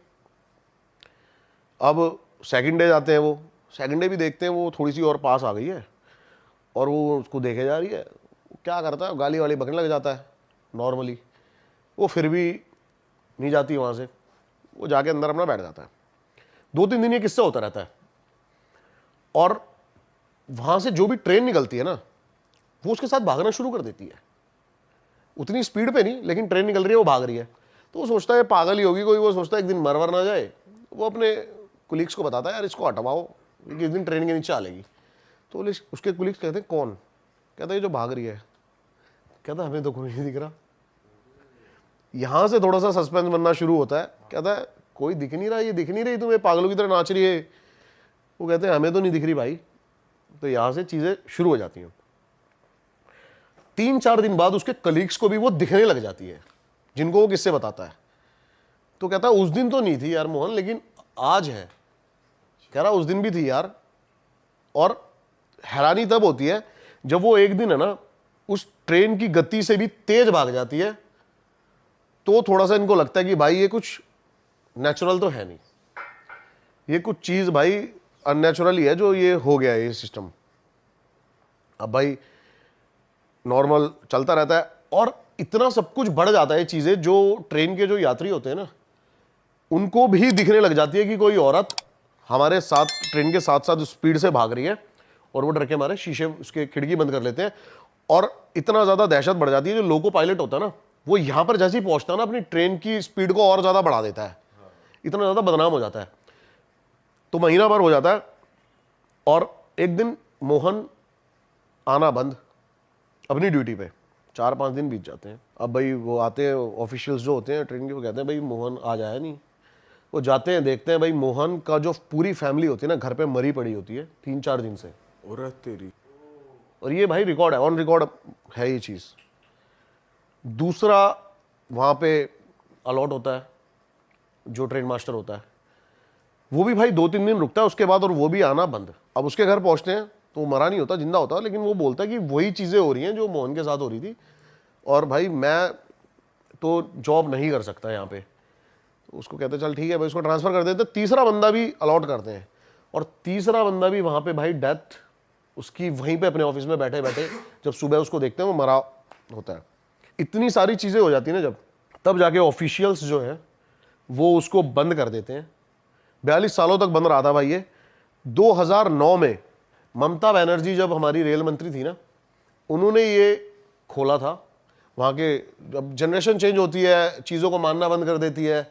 F: अब सेकंड डे जाते हैं, वो सेकंड डे भी देखते हैं, वो थोड़ी सी और पास आ गई है और वो उसको देखे जा रही है। क्या करता है, गाली वाली बकने लग जाता है नॉर्मली, वो फिर भी नहीं जाती वहाँ से, वो जाके अंदर अपना बैठ जाता है। 2-3 दिन ये किस्सा होता रहता है, और वहाँ से जो भी ट्रेन निकलती है ना, वो उसके साथ भागना शुरू कर देती है। उतनी स्पीड पे नहीं, लेकिन ट्रेन निकल रही है, वो भाग रही है। तो वो सोचता है पागल ही होगी कोई, वो सोचता है एक दिन मरवर ना जाए। वो अपने कुलीग्स को बताता है यार इसको हटवाओ, क्योंकि इस दिन ट्रेन के नीचे आ लेगी। तो उसके कुलीग्स कहते हैं कौन? कहता है ये जो भाग रही है। कहता हमें तो कोई नहीं दिख रहा। यहां से थोड़ा सा सस्पेंस बनना शुरू होता है। कहता है कोई दिख नहीं रहा, ये दिख नहीं रही तुम्हें, पागलों की तरह नाच रही है। वो कहते हैं हमें तो नहीं दिख रही भाई। तो यहां से चीजें शुरू हो जाती हैं। 3-4 दिन बाद उसके कलीग्स को भी वो दिखने लग जाती है, जिनको वो किससे बताता है। तो कहता है उस दिन तो नहीं थी यार मोहन, लेकिन आज है। कह रहा उस दिन भी थी यार। और हैरानी तब होती है जब वो एक दिन है ना उस ट्रेन की गति से भी तेज भाग जाती है, तो थोड़ा सा इनको लगता है कि भाई ये कुछ नेचुरल तो है नहीं, ये कुछ चीज भाई अननेचुरल ही है जो ये हो गया है ये सिस्टम। अब भाई नॉर्मल चलता रहता है, और इतना सब कुछ बढ़ जाता है चीजें, जो ट्रेन के जो यात्री होते हैं ना उनको भी दिखने लग जाती है कि कोई औरत हमारे साथ ट्रेन के साथ साथ स्पीड से भाग रही है, और वो डर के मारे शीशे उसके खिड़की बंद कर लेते हैं। और इतना ज्यादा दहशत बढ़ जाती है, जो लोको पायलट होता है ना वो यहां पर जैसे ही पहुंचता है ना अपनी ट्रेन की स्पीड को और ज्यादा बढ़ा देता है, इतना ज्यादा बदनाम हो जाता है। तो महीना भर हो जाता है और एक दिन मोहन आना बंद अपनी ड्यूटी पे, 4-5 दिन बीत जाते हैं। अब भाई वो आते हैं ऑफिशियल्स जो होते हैं ट्रेन के, वो कहते हैं भाई मोहन आज आया नहीं। वो जाते हैं देखते हैं भाई मोहन का जो पूरी फैमिली होती है ना घर पे मरी पड़ी होती है 3-4 दिन से।
C: और तेरी,
F: और ये भाई रिकॉर्ड है, ऑन रिकॉर्ड है ये चीज। दूसरा वहां पे अलॉट होता है जो ट्रेन मास्टर होता है, वो भी भाई 2-3 दिन रुकता है उसके बाद, और वो भी आना बंद। अब उसके घर पहुंचते हैं तो मरा नहीं होता, जिंदा होता, लेकिन वो बोलता है कि वही चीजें हो रही हैं जो मोहन के साथ हो रही थी, और भाई मैं तो जॉब नहीं कर सकता यहाँ पे। तो उसको कहते चल ठीक है भाई उसको ट्रांसफर कर देते। तीसरा बंदा भी अलॉट करते हैं, और तीसरा बंदा भी वहां पे भाई डेथ उसकी वहीं पे अपने ऑफिस में बैठे बैठे जब सुबह उसको देखते हैं वो मरा होता है। इतनी सारी चीजें हो जाती है ना जब, तब जाके ऑफिशियल्स जो है वो उसको बंद कर देते हैं। 42 सालों तक बंद रहा था भाई ये। 2009 में ममता बनर्जी जब हमारी रेल मंत्री थी ना, उन्होंने ये खोला था। वहाँ के जब जनरेशन चेंज होती है चीज़ों को मानना बंद कर देती है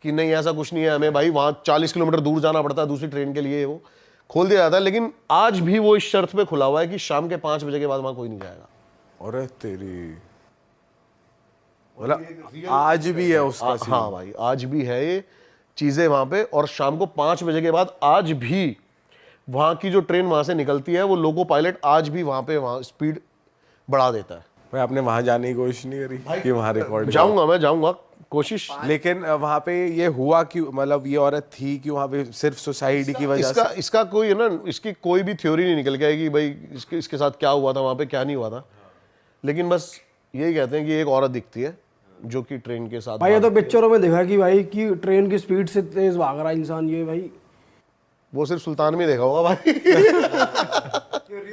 F: कि नहीं ऐसा कुछ नहीं है, हमें भाई वहाँ 40 किलोमीटर दूर जाना पड़ता है दूसरी ट्रेन के लिए, वो खोल दिया जाता है। लेकिन आज भी वो इस शर्त पे खुला हुआ है कि शाम के 5 बजे के बाद वहाँ कोई नहीं जाएगा।
C: और तेरी, मतलब आज भी है उसका सीन।
F: हाँ भाई आज भी है ये चीज़ें वहाँ पे, और शाम को 5 बजे के बाद आज भी वहाँ की जो ट्रेन वहाँ से निकलती है वो लोको पायलट आज भी वहाँ पे वहाँ स्पीड बढ़ा देता है।
C: भाई आपने वहां जाने की कोशिश नहीं करी कि वहां रिकॉर्ड?
F: जाऊंगा, मैं जाऊंगा कोशिश।
C: लेकिन वहां पे ये हुआ क्यों, मतलब ये औरत थी कि वहां पे सिर्फ सोसाइटी की वजह से?
F: इसका कोई है ना, इसकी कोई भी थ्योरी नहीं निकल के आएगी भाई इसके साथ क्या हुआ था वहाँ पे क्या नहीं हुआ था, लेकिन बस यही कहते हैं कि एक औरत दिखती है जो कि ट्रेन के साथ।
E: भाई ये तो पिक्चरों में देखा कि भाई कि ट्रेन की स्पीड से तेज भाग रहा है इंसान, ये भाई
F: वो सिर्फ सुल्तान में देखा होगा भाई।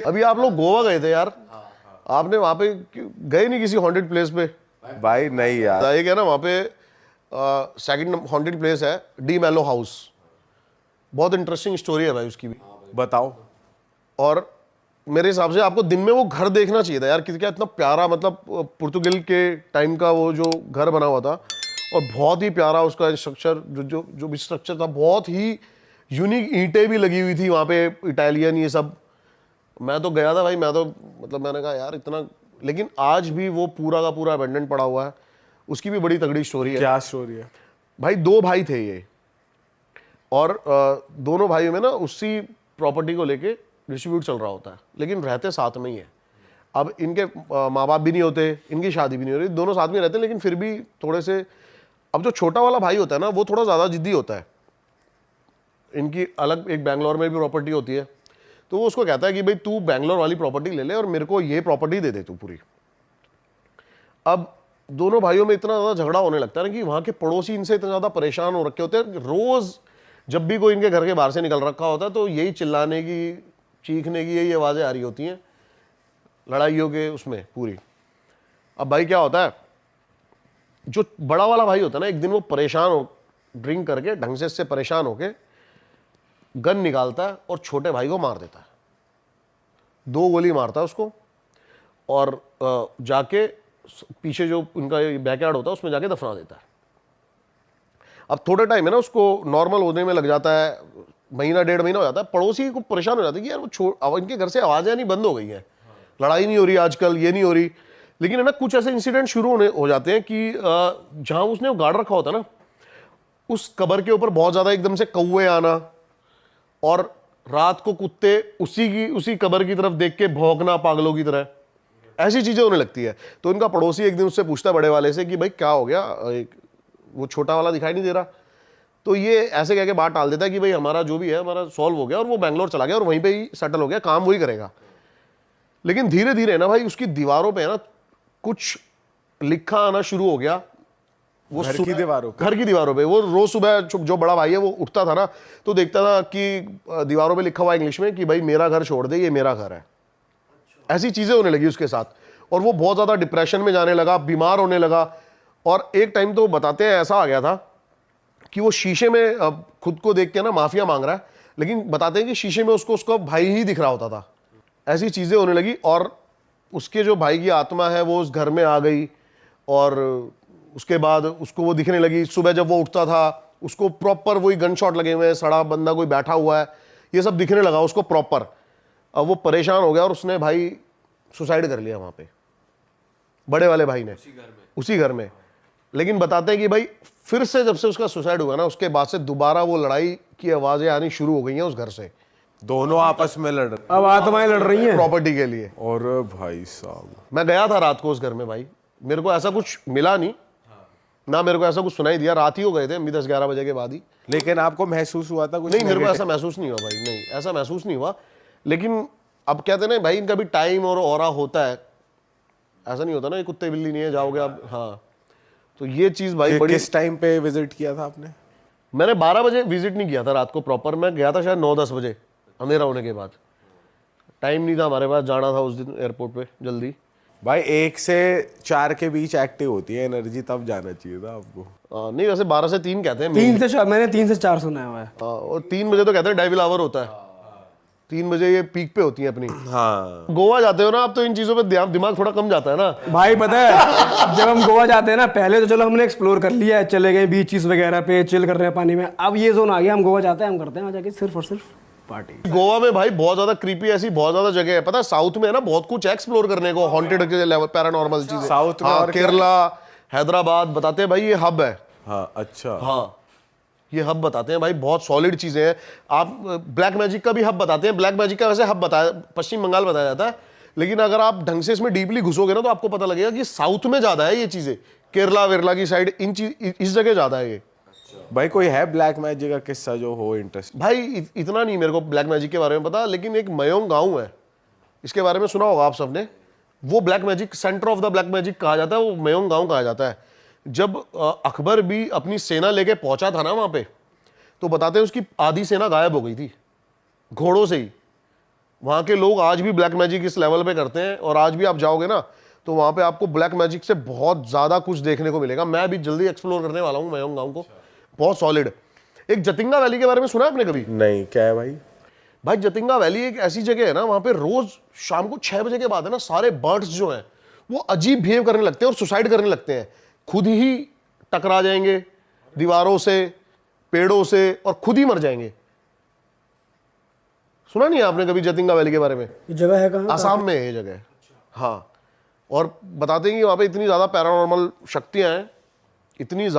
F: अभी आप लोग गोवा गए थे यार, आपने वहां पे गए नहीं किसी हॉन्टेड प्लेस पे?
C: भाई नहीं यार,
F: एक है ना वहां पे सेकंड हॉन्टेड प्लेस है डी मेलो हाउस, बहुत इंटरेस्टिंग स्टोरी है भाई उसकी भी।
C: बताओ।
F: और मेरे हिसाब से आपको दिन में वो घर देखना चाहिए था यार, क्या इतना प्यारा, मतलब पुर्तगाल के टाइम का वो जो घर बना हुआ था, और बहुत ही प्यारा उसका स्ट्रक्चर, जो भी स्ट्रक्चर था बहुत ही यूनिक, ईंटें भी लगी हुई थी वहाँ पे इटालियन ये सब। मैं तो गया था भाई, मैं तो मतलब मैंने कहा यार इतना, लेकिन आज भी वो पूरा का पूरा अबेंडन पड़ा हुआ है। उसकी भी बड़ी तगड़ी स्टोरी है।
C: क्या स्टोरी है
F: भाई? 2 भाई थे ये, और दोनों भाइयों में ना उसी प्रॉपर्टी को लेके डिस्ट्रीब्यूट चल रहा होता है, लेकिन रहते साथ में ही है। अब इनके माँ बाप भी नहीं होते, इनकी शादी भी नहीं हो रही, दोनों साथ में रहते हैं, लेकिन फिर भी थोड़े से, अब जो छोटा वाला भाई होता है ना वो थोड़ा ज़्यादा जिद्दी होता है। इनकी अलग एक बैंगलोर में भी प्रॉपर्टी होती है, तो वो उसको कहता है कि भाई तू बैंगलोर वाली प्रॉपर्टी ले ले और मेरे को ये प्रॉपर्टी दे दे तू पूरी। अब दोनों भाइयों में इतना ज़्यादा झगड़ा होने लगता है ना कि वहाँ के पड़ोसी इनसे इतना ज़्यादा परेशान हो रखे होते हैं, रोज़ जब भी कोई इनके घर के बाहर से निकल रखा होता है तो यही चिल्लाने की, चीखने की यही आवाज़ें आ रही होती हैं, लड़ाइयों के उसमें पूरी। अब भाई क्या होता है, जो बड़ा वाला भाई होता है ना, एक दिन वो परेशान हो, ड्रिंक करके ढंग से इससे परेशान होके गन निकालता है और छोटे भाई को मार देता है। 2 गोली मारता है उसको, और जाके पीछे जो उनका बैकयार्ड होता है उसमें जाके दफना देता है। अब थोड़े टाइम है ना उसको नॉर्मल होने में लग जाता है, महीना 1.5 महीना हो जाता है। पड़ोसी को परेशान हो जाते हैं कि यार वो इनके घर से आवाज़ें नहीं बंद हो गई हैं, लड़ाई नहीं हो रही आजकल, ये नहीं हो रही। लेकिन है ना कुछ ऐसे इंसिडेंट शुरू हो जाते हैं कि जहाँ उसने वो गार्ड रखा होता है ना, उस कबर के ऊपर बहुत ज़्यादा एकदम से कौवे आना, और रात को कुत्ते उसी कबर की तरफ देख के भौंकना पागलों की तरह, ऐसी चीजें होने लगती है। तो इनका पड़ोसी एक दिन उससे पूछता है बड़े वाले से कि भाई क्या हो गया, वो छोटा वाला दिखाई नहीं दे रहा। तो ये ऐसे कह के बात टाल देता है कि भाई हमारा जो भी है हमारा सॉल्व हो गया, और वो बैंगलोर चला गया और वहीं पे ही सेटल हो गया, काम वही करेगा। लेकिन धीरे धीरे ना भाई उसकी दीवारों पे ना कुछ लिखा आना शुरू हो गया। वो
C: घर की दीवारों
F: पे वो रोज सुबह जो बड़ा भाई है वो उठता था ना, तो देखता था कि दीवारों पे लिखा हुआ इंग्लिश में कि भाई मेरा घर छोड़ दे, ये मेरा घर है। ऐसी चीजें होने लगी उसके साथ। और वो बहुत ज़्यादा डिप्रेशन में जाने लगा, बीमार होने लगा। और एक टाइम तो बताते हैं ऐसा आ गया था कि वो शीशे में खुद को देख के ना माफिया मांग रहा है, लेकिन बताते हैं कि शीशे में उसको उसका भाई ही दिख रहा होता था। ऐसी चीज़ें होने लगी और उसके जो भाई की आत्मा है वो उस घर में आ गई और उसके बाद उसको वो दिखने लगी। सुबह जब वो उठता था उसको प्रॉपर वही गन शॉट लगे हुए हैं, सड़ा बंदा कोई बैठा हुआ है, ये सब दिखने लगा उसको प्रॉपर। अब वो परेशान हो गया और उसने भाई सुसाइड कर लिया वहाँ पे, बड़े वाले भाई ने, उसी घर में। लेकिन बताते हैं कि भाई फिर से जब से उसका सुसाइड हुआ ना, उसके बाद से दोबारा वो लड़ाई की आवाज़ें आनी शुरू हो गई हैं उस घर से,
C: दोनों आपस में लड़ रहे
E: अब आत्माएं लड़ रही हैं।
F: प्रॉपर्टी के लिए।
C: और भाई साहब
F: मैं गया था रात को उस घर में भाई, मेरे को ऐसा कुछ मिला नहीं ना, मेरे को ऐसा कुछ सुनाई दिया। रात ही हो गए थे, 10-11 बजे के बाद ही।
C: लेकिन आपको महसूस हुआ था कुछ?
F: नहीं, मेरे को ऐसा महसूस नहीं हुआ भाई, नहीं ऐसा महसूस नहीं हुआ। लेकिन अब कहते हैं ना भाई, इनका भी टाइम और ऑरा होता है, ऐसा नहीं होता ना ये कुत्ते बिल्ली नहीं है जाओगे आप। हाँ, तो ये चीज़ भाई बड़ी।
C: किस टाइम पे विजिट किया था आपने?
F: मैंने 12 बजे विजिट नहीं किया था रात को प्रॉपर, मैं गया था शायद 9-10 बजे अंधेरा होने के बाद। टाइम नहीं था हमारे पास, जाना था उस दिन एयरपोर्ट पे जल्दी।
C: भाई 1 से 4 के बीच एक्टिव होती है एनर्जी, तब जाना चाहिए था आपको।
F: नहीं वैसे 12 से 3 कहते हैं।
E: 3 से 4, मैंने 3 से 4 सुना हुआ है।
F: और 3 बजे तो कहते हैं डेविल आवर होता है, 3 बजे ये पीक पे होती है अपनी।
C: हाँ,
F: गोवा जाते हो ना आप तो इन चीजों पे दिमाग थोड़ा कम जाता है ना
E: भाई पता है जब हम गोवा जाते हैं ना, पहले तो चलो हमने एक्सप्लोर कर लिया है, चले गए बीचेस वगैरह पे, चिल कर रहे हैं पानी में। अब ये जोन आ गया, हम गोवा जाते हैं, हम करते हैं वहाँ जाके सिर्फ और सिर्फ पार्टी।
F: गोवा में भाई बहुत ज्यादा क्रीपी ऐसी बहुत ज्यादा जगह है, पता है साउथ में है ना बहुत कुछ एक्सप्लोर करने को, हॉन्टेड के लेवल, पैरानॉर्मल चीजें
C: साउथ में
F: हाँ,
C: और क्या?
F: केरला, हैदराबाद बताते हैं भाई ये हब है।
C: हाँ, अच्छा।
F: हाँ, ये हब बताते हैं भाई, बहुत सॉलिड चीजें हैं। आप ब्लैक मैजिक का भी हब बताते हैं, ब्लैक मैजिक का वैसे हब बताया पश्चिम बंगाल बताया जाता है, लेकिन अगर आप ढंग से इसमें डीपली घुसोगे ना तो आपको पता लगेगा कि साउथ में ज्यादा है ये चीजें, केरला वेरला की साइड इस जगह ज्यादा है ये।
C: भाई कोई है ब्लैक मैजिक का किस्सा जो हो इंटरेस्ट?
F: भाई इतना नहीं मेरे को ब्लैक मैजिक के बारे में पता, लेकिन एक मयोंग गांव है, इसके बारे में सुना होगा आप सबने। वो black magic centre of the black magic कहा जाता है, वो मयोंग गांव कहा जाता है। जब अकबर भी अपनी सेना लेके पहुंचा था ना वहां पे, तो बताते हैं उसकी आधी सेना गायब हो गई थी घोड़ों से ही। वहां के लोग आज भी ब्लैक मैजिक इस लेवल पे करते हैं, और आज भी आप जाओगे ना तो वहां पे आपको ब्लैक मैजिक से बहुत ज्यादा कुछ देखने को मिलेगा। मैं भी जल्दी एक्सप्लोर करने वाला हूँ मयोंग गांव को, बहुत सॉलिड। एक जतिंगा वैली के बारे में सुना है आपने कभी?
C: नहीं, क्या है भाई?
F: भाई जतिंगा वैली एक ऐसी जगह है ना, वहां पे रोज शाम को 6 बजे के बाद है ना, सारे बर्ड्स जो हैं वो अजीब बिहेव करने लगते हैं और सुसाइड करने लगते हैं, खुद ही टकरा जाएंगे दीवारों से, पेड़ों से, और खुद ही मर जाएंगे। सुना नहीं आपने कभी जतिंगा वैली के बारे में?
E: ये जगह है कहाँ?
F: आसाम में है ये जगह। हाँ, और बताते हैं कि वहां पे इतनी ज्यादा पैरानॉर्मल शक्तियां हैं, इतनी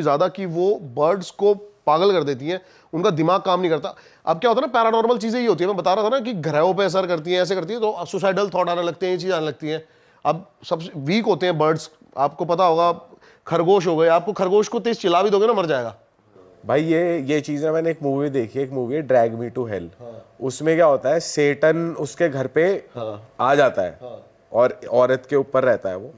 F: ज्यादा कि वो बर्ड्स को पागल कर देती हैं, उनका दिमाग काम नहीं करता। अब क्या होता है ना, पैरानॉर्मल चीजें ही होती है, मैं बता रहा था ना कि ग्रहों पे असर करती हैं, ऐसे करती है, तो सुसाइडल थॉट आने लगते हैं, ये चीज आने लगती है। अब सबसे वीक होते हैं बर्ड्स, आपको पता होगा, खरगोश हो गए, आपको खरगोश को तेज चिल्ला भी दोगे ना मर जाएगा।
C: भाई ये चीज ना मैंने एक मूवी देखी है, एक मूवी है ड्रैग मी टू हेल। उसमें क्या होता है, सेटन उसके घर पे आ जाता है और औरत के ऊपर रहता है वो।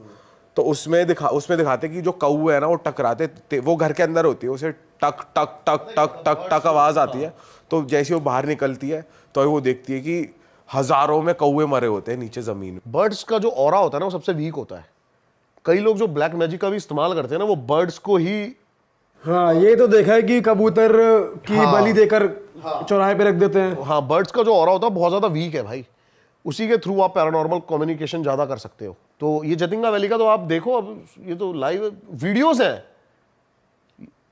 C: तो उसमें दिखाते कि जो कौवे है ना वो टकराते, वो घर के अंदर होती है, उसे टक टक टक टक टक टक आवाज आती है। तो जैसे वो बाहर निकलती है तो वो देखती है कि हजारों में कौवे मरे होते हैं नीचे जमीन में।
F: बर्ड्स का जो ऑरा होता है ना वो सबसे वीक होता है। कई लोग जो ब्लैक मैजिक का भी इस्तेमाल करते हैं ना, वो बर्ड्स को ही।
E: हाँ, ये तो देखा है कि कबूतर की बलि देकर चौराहे पे रख देते हैं।
F: हाँ, बर्ड्स का जो ऑरा होता है बहुत ज्यादा वीक है भाई, उसी के थ्रू आप पैरानॉर्मल कम्युनिकेशन ज्यादा कर सकते हो। तो ये जतिंगा वैली का तो आप देखो, अब ये तो लाइव वीडियोस हैं,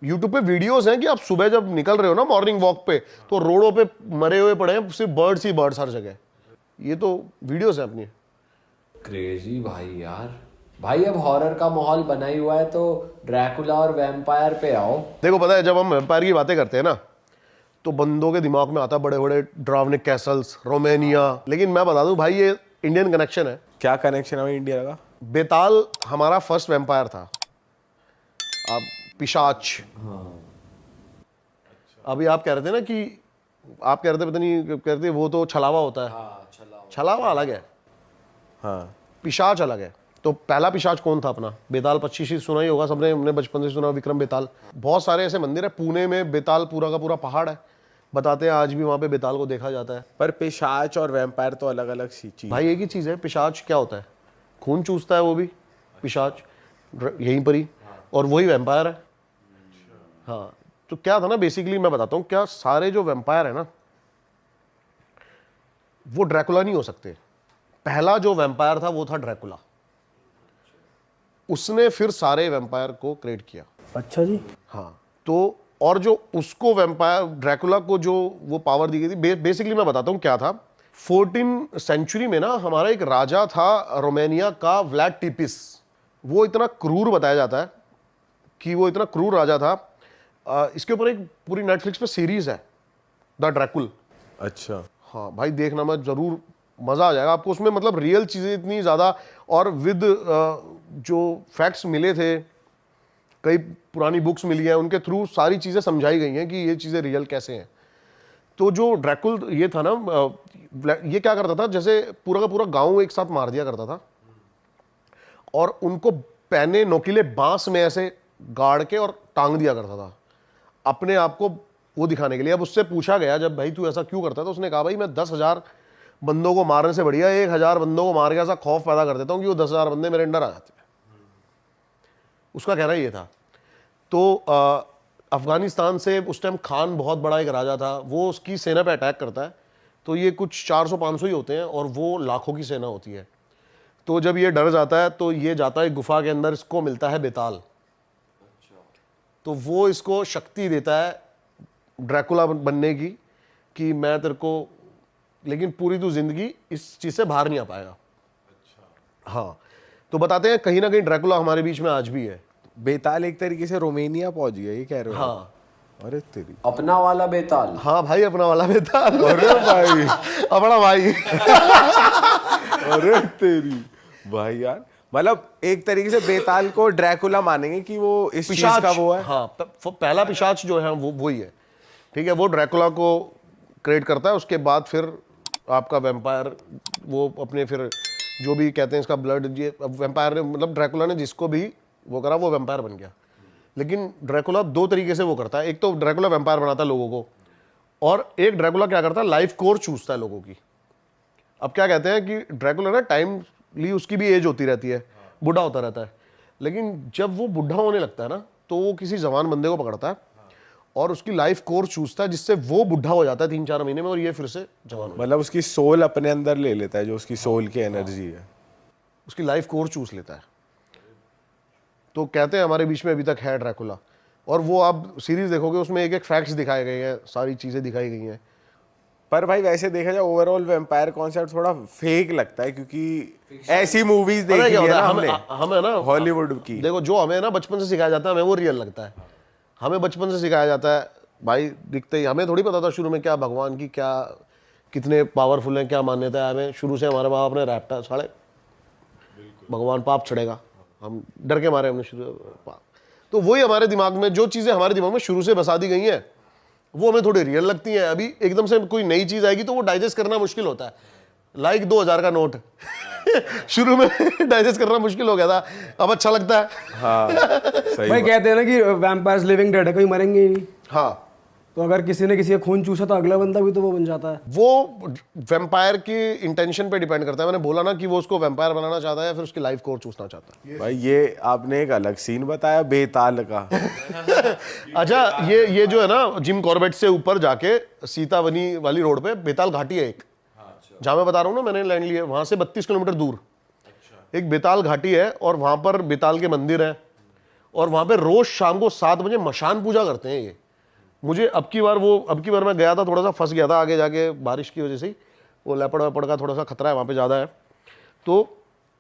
F: यूट्यूब पे वीडियोस हैं कि आप सुबह जब निकल रहे हो ना मॉर्निंग वॉक पे, तो रोडों पे मरे हुए पड़े हैं सिर्फ बर्ड्स ही बर्ड्स हर जगह। ये तो वीडियोस हैं अपनी।
B: क्रेजी भाई यार। भाई अब हॉरर का माहौल बना ही हुआ है, तो ड्रैकुला और वैम्पायर पे आओ।
F: देखो पता है, जब हम वैम्पायर की बातें करते हैं ना तो बंदों के दिमाग में आता है बड़े बड़े डरावने कैसल्स, रोमानिया। लेकिन मैं बता दूं भाई, ये इंडियन कनेक्शन है।
C: क्या कनेक्शन है भाई इंडिया का?
F: बेताल हमारा फर्स्ट वैम्पायर था। अब पिशाच, अभी आप कह रहे थे ना कि आप कह रहे थे, पता नहीं कह रहे थे, वो तो छलावा होता है। छलावा अलग है,
C: हाँ,
F: पिशाच अलग है। तो पहला पिशाच कौन था अपना? बेताल पक्षी सुना ही होगा सबने, हमने बचपन से सुना, विक्रम बेताल। बहुत सारे ऐसे मंदिर है, पुणे में बेताल पूरा का पूरा पहाड़ है, बताते हैं आज भी वहां पे बेताल को देखा जाता है।
C: पर पिशाच और वैम्पायर तो अलग अलग सी चीज।
F: भाई एक ही चीज है। पिशाच क्या होता है? खून चूसता है वो भी पिशाच यहीं पर ही, और वही वैम्पायर है। हाँ, तो क्या था ना, बेसिकली मैं बताता हूँ, क्या सारे जो वैम्पायर है ना वो ड्रैकुला नहीं हो सकते। पहला जो वैम्पायर था वो था ड्रैकुला, उसने फिर सारे वैम्पायर को क्रिएट किया।
E: अच्छा जी।
F: हाँ, तो और जो उसको वैम्पायर ड्रैकुला को जो वो पावर दी गई थी, बेसिकली मैं बताता हूँ क्या था। 14th सेंचुरी में ना हमारा एक राजा था रोमानिया का, व्लाड टिपिस। वो इतना क्रूर बताया जाता है कि वो इतना क्रूर राजा था। इसके ऊपर एक पूरी नेटफ्लिक्स पे सीरीज है, द ड्रैकुल।
C: अच्छा।
F: हाँ भाई, देखना, मैं जरूर, मजा आ जाएगा आपको उसमें। मतलब रियल चीजें इतनी ज्यादा, और विद जो फैक्ट्स मिले थे, कई पुरानी बुक्स मिली हैं, उनके थ्रू सारी चीजें समझाई गई हैं कि ये चीजें रियल कैसे हैं। तो जो ड्रैकुल ये था ना, ये क्या करता था, जैसे पूरा का पूरा गांव एक साथ मार दिया करता था, और उनको पहने नोकीले बांस में ऐसे गाड़ के और टांग दिया करता था, अपने आप को वो दिखाने के लिए। अब उससे पूछा गया, जब भाई तू ऐसा क्यों करता है, तो उसने कहा भाई मैं 10,000 बंदों को मारने से बढ़िया 1,000 बंदों को मार के ऐसा खौफ पैदा कर देता हूँ कि वो 10,000 बंदे मेरे अंडर आ जाते हैं। उसका कहना ये था। तो अफगानिस्तान से उस टाइम खान बहुत बड़ा एक राजा था, वो उसकी सेना पे अटैक करता है। तो ये कुछ 400-500 ही होते हैं और वो लाखों की सेना होती है। तो जब ये डर जाता है तो ये जाता है गुफा के अंदर, इसको मिलता है बेताल। तो वो इसको शक्ति देता है ड्रैकुला बनने की, कि मैं तेरे को, लेकिन पूरी तू जिंदगी इस चीज से बाहर नहीं आ पाएगा। हाँ, तो बताते हैं कहीं ना कहीं ड्रैकुला हमारे बीच में आज भी है।
C: बेताल एक तरीके से रोमानिया पहुंच गया, ये कह रहे हो?
F: हाँ,
C: अरे तेरी,
B: अपना वाला बेताल।
F: हाँ भाई, अपना वाला बेताल।
C: अरे भाई,
F: अपना भाई।
C: अरे तेरी भाई यार, मतलब एक तरीके से बेताल को ड्रैकुला मानेंगे कि वो इस चीज का वो है।
F: हाँ, पहला पिशाच जो है वो वही है, ठीक है। वो ड्रैकुला को क्रिएट करता है, उसके बाद फिर आपका वैम्पायर, वो अपने फिर जो भी कहते हैं इसका ब्लड, ये वैम्पायर ने, मतलब ड्रैकुला ने जिसको भी वो करा वो वैम्पायर बन गया। लेकिन ड्रैकुला 2 तरीके से वो करता है। एक तो ड्रैकुला वैम्पायर बनाता है लोगों को, और एक ड्रैकुला क्या करता है, लाइफ कोर चूसता है लोगों की। अब क्या कहते हैं कि ड्रैकुला ना टाइमली उसकी भी एज होती रहती है, बूढ़ा होता रहता है, लेकिन जब वो बूढ़ा होने लगता है ना तो वो किसी जवान बंदे को पकड़ता है और उसकी लाइफ कोर चूसता है, जिससे वो बूढ़ा हो जाता है 3-4 महीने में, और ये फिर से जवान हो,
C: मतलब उसकी सोल अपने अंदर ले लेता है, जो उसकी सोल की एनर्जी है,
F: उसकी लाइफ कोर चूस लेता है। तो कहते हैं हमारे बीच में अभी तक है ड्रैकुला। और वो आप सीरीज देखोगे उसमें एक एक फैक्ट्स दिखाए गए हैं, सारी चीजें दिखाई गई हैं।
C: पर भाई वैसे देखा जाए ओवरऑल वैम्पायर कॉन्सेप्ट थोड़ा फेक लगता है, क्योंकि ऐसी मूवीज
F: पता है
C: देखी
F: क्या
C: है
F: होता
C: ना
F: है,
C: हमने
F: हमें ना
C: हॉलीवुड की।
F: देखो, जो हमें ना बचपन से सिखाया जाता है हमें वो रियल लगता है। हमें बचपन से सिखाया जाता है भाई, दिखते ही हमें थोड़ी पता था शुरू में क्या भगवान की क्या कितने पावरफुल हैं, क्या मान्यता है। हमें शुरू से हमारे बाप ने रैपटा साढ़े भगवान पाप चढ़ेगा, हम डर के मारे हमने शुरू। तो वही हमारे दिमाग में, जो चीज़ें हमारे दिमाग में शुरू से बसा दी गई हैं वो हमें थोड़ी रियल लगती हैं। अभी एकदम से कोई नई चीज़ आएगी तो वो डाइजेस्ट करना मुश्किल होता है। लाइक 2000 का नोट शुरू में डाइजेस्ट करना मुश्किल हो गया था, अब अच्छा लगता है।
C: हाँ सही
E: भाई कहते हैं ना कि वैम्पायर्स लिविंग डेड है, कोई मरेंगे ही नहीं।
F: हाँ,
E: तो अगर किसी ने किसी का खून चूसा तो अगला बंदा भी तो वो बन जाता है।
F: वो वैम्पायर की इंटेंशन पे डिपेंड करता है। मैंने बोला ना कि वो उसको वैम्पायर बनाना चाहता है या फिर उसकी लाइफ कोर चूसना चाहता है।
C: भाई, ये आपने एक अलग सीन बताया बेताल का।
F: अच्छा, ये जो है ना, जिम कॉर्बेट से ऊपर जाके सीतावनी वाली रोड पे बेताल घाटी है एक, जहां मैं बता रहा हूँ ना, मैंने लैंड लिया, वहां से 32 किलोमीटर दूर एक बेताल घाटी है, और वहां पर बेताल के मंदिर है, और वहां पे रोज शाम को 7 बजे मशान पूजा करते हैं ये। मुझे अब की बार मैं गया था, थोड़ा सा फंस गया था आगे जाके बारिश की वजह से ही, वो लेपर्ड वेपर्ड का थोड़ा सा खतरा है वहाँ पे ज़्यादा है। तो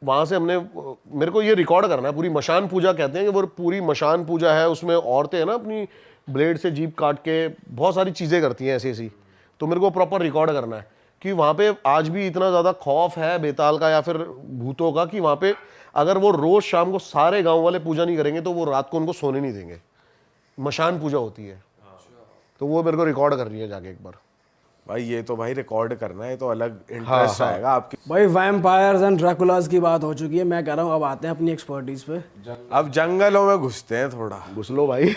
F: वहाँ से मेरे को ये रिकॉर्ड करना है, पूरी मशान पूजा कहते हैं कि वो पूरी मशान पूजा है। उसमें औरतें हैं ना अपनी ब्लेड से जीभ काट के बहुत सारी चीज़ें करती हैं ऐसी। तो मेरे को प्रॉपर रिकॉर्ड करना है कि वहाँ पे आज भी इतना ज़्यादा खौफ है बेताल का या फिर भूतों का, कि वहाँ पे अगर वो रोज़ शाम को सारे गाँव वाले पूजा नहीं करेंगे तो वो रात को उनको सोने नहीं देंगे। मशान पूजा होती है, तो वो मेरे को रिकॉर्ड कर रही है जाके एक बार।
C: भाई ये तो भाई रिकॉर्ड करना है, तो अलग इंटरेस्ट आएगा आपकी।
E: भाई वैम्पायर्स एंड ड्रैकुलास की बात हो चुकी है, मैं कह रहा हूँ अब आते हैं अपनी एक्सपर्टीज पे।
C: अब जंगलों में घुसते हैं थोड़ा।
F: घुस लो भाई।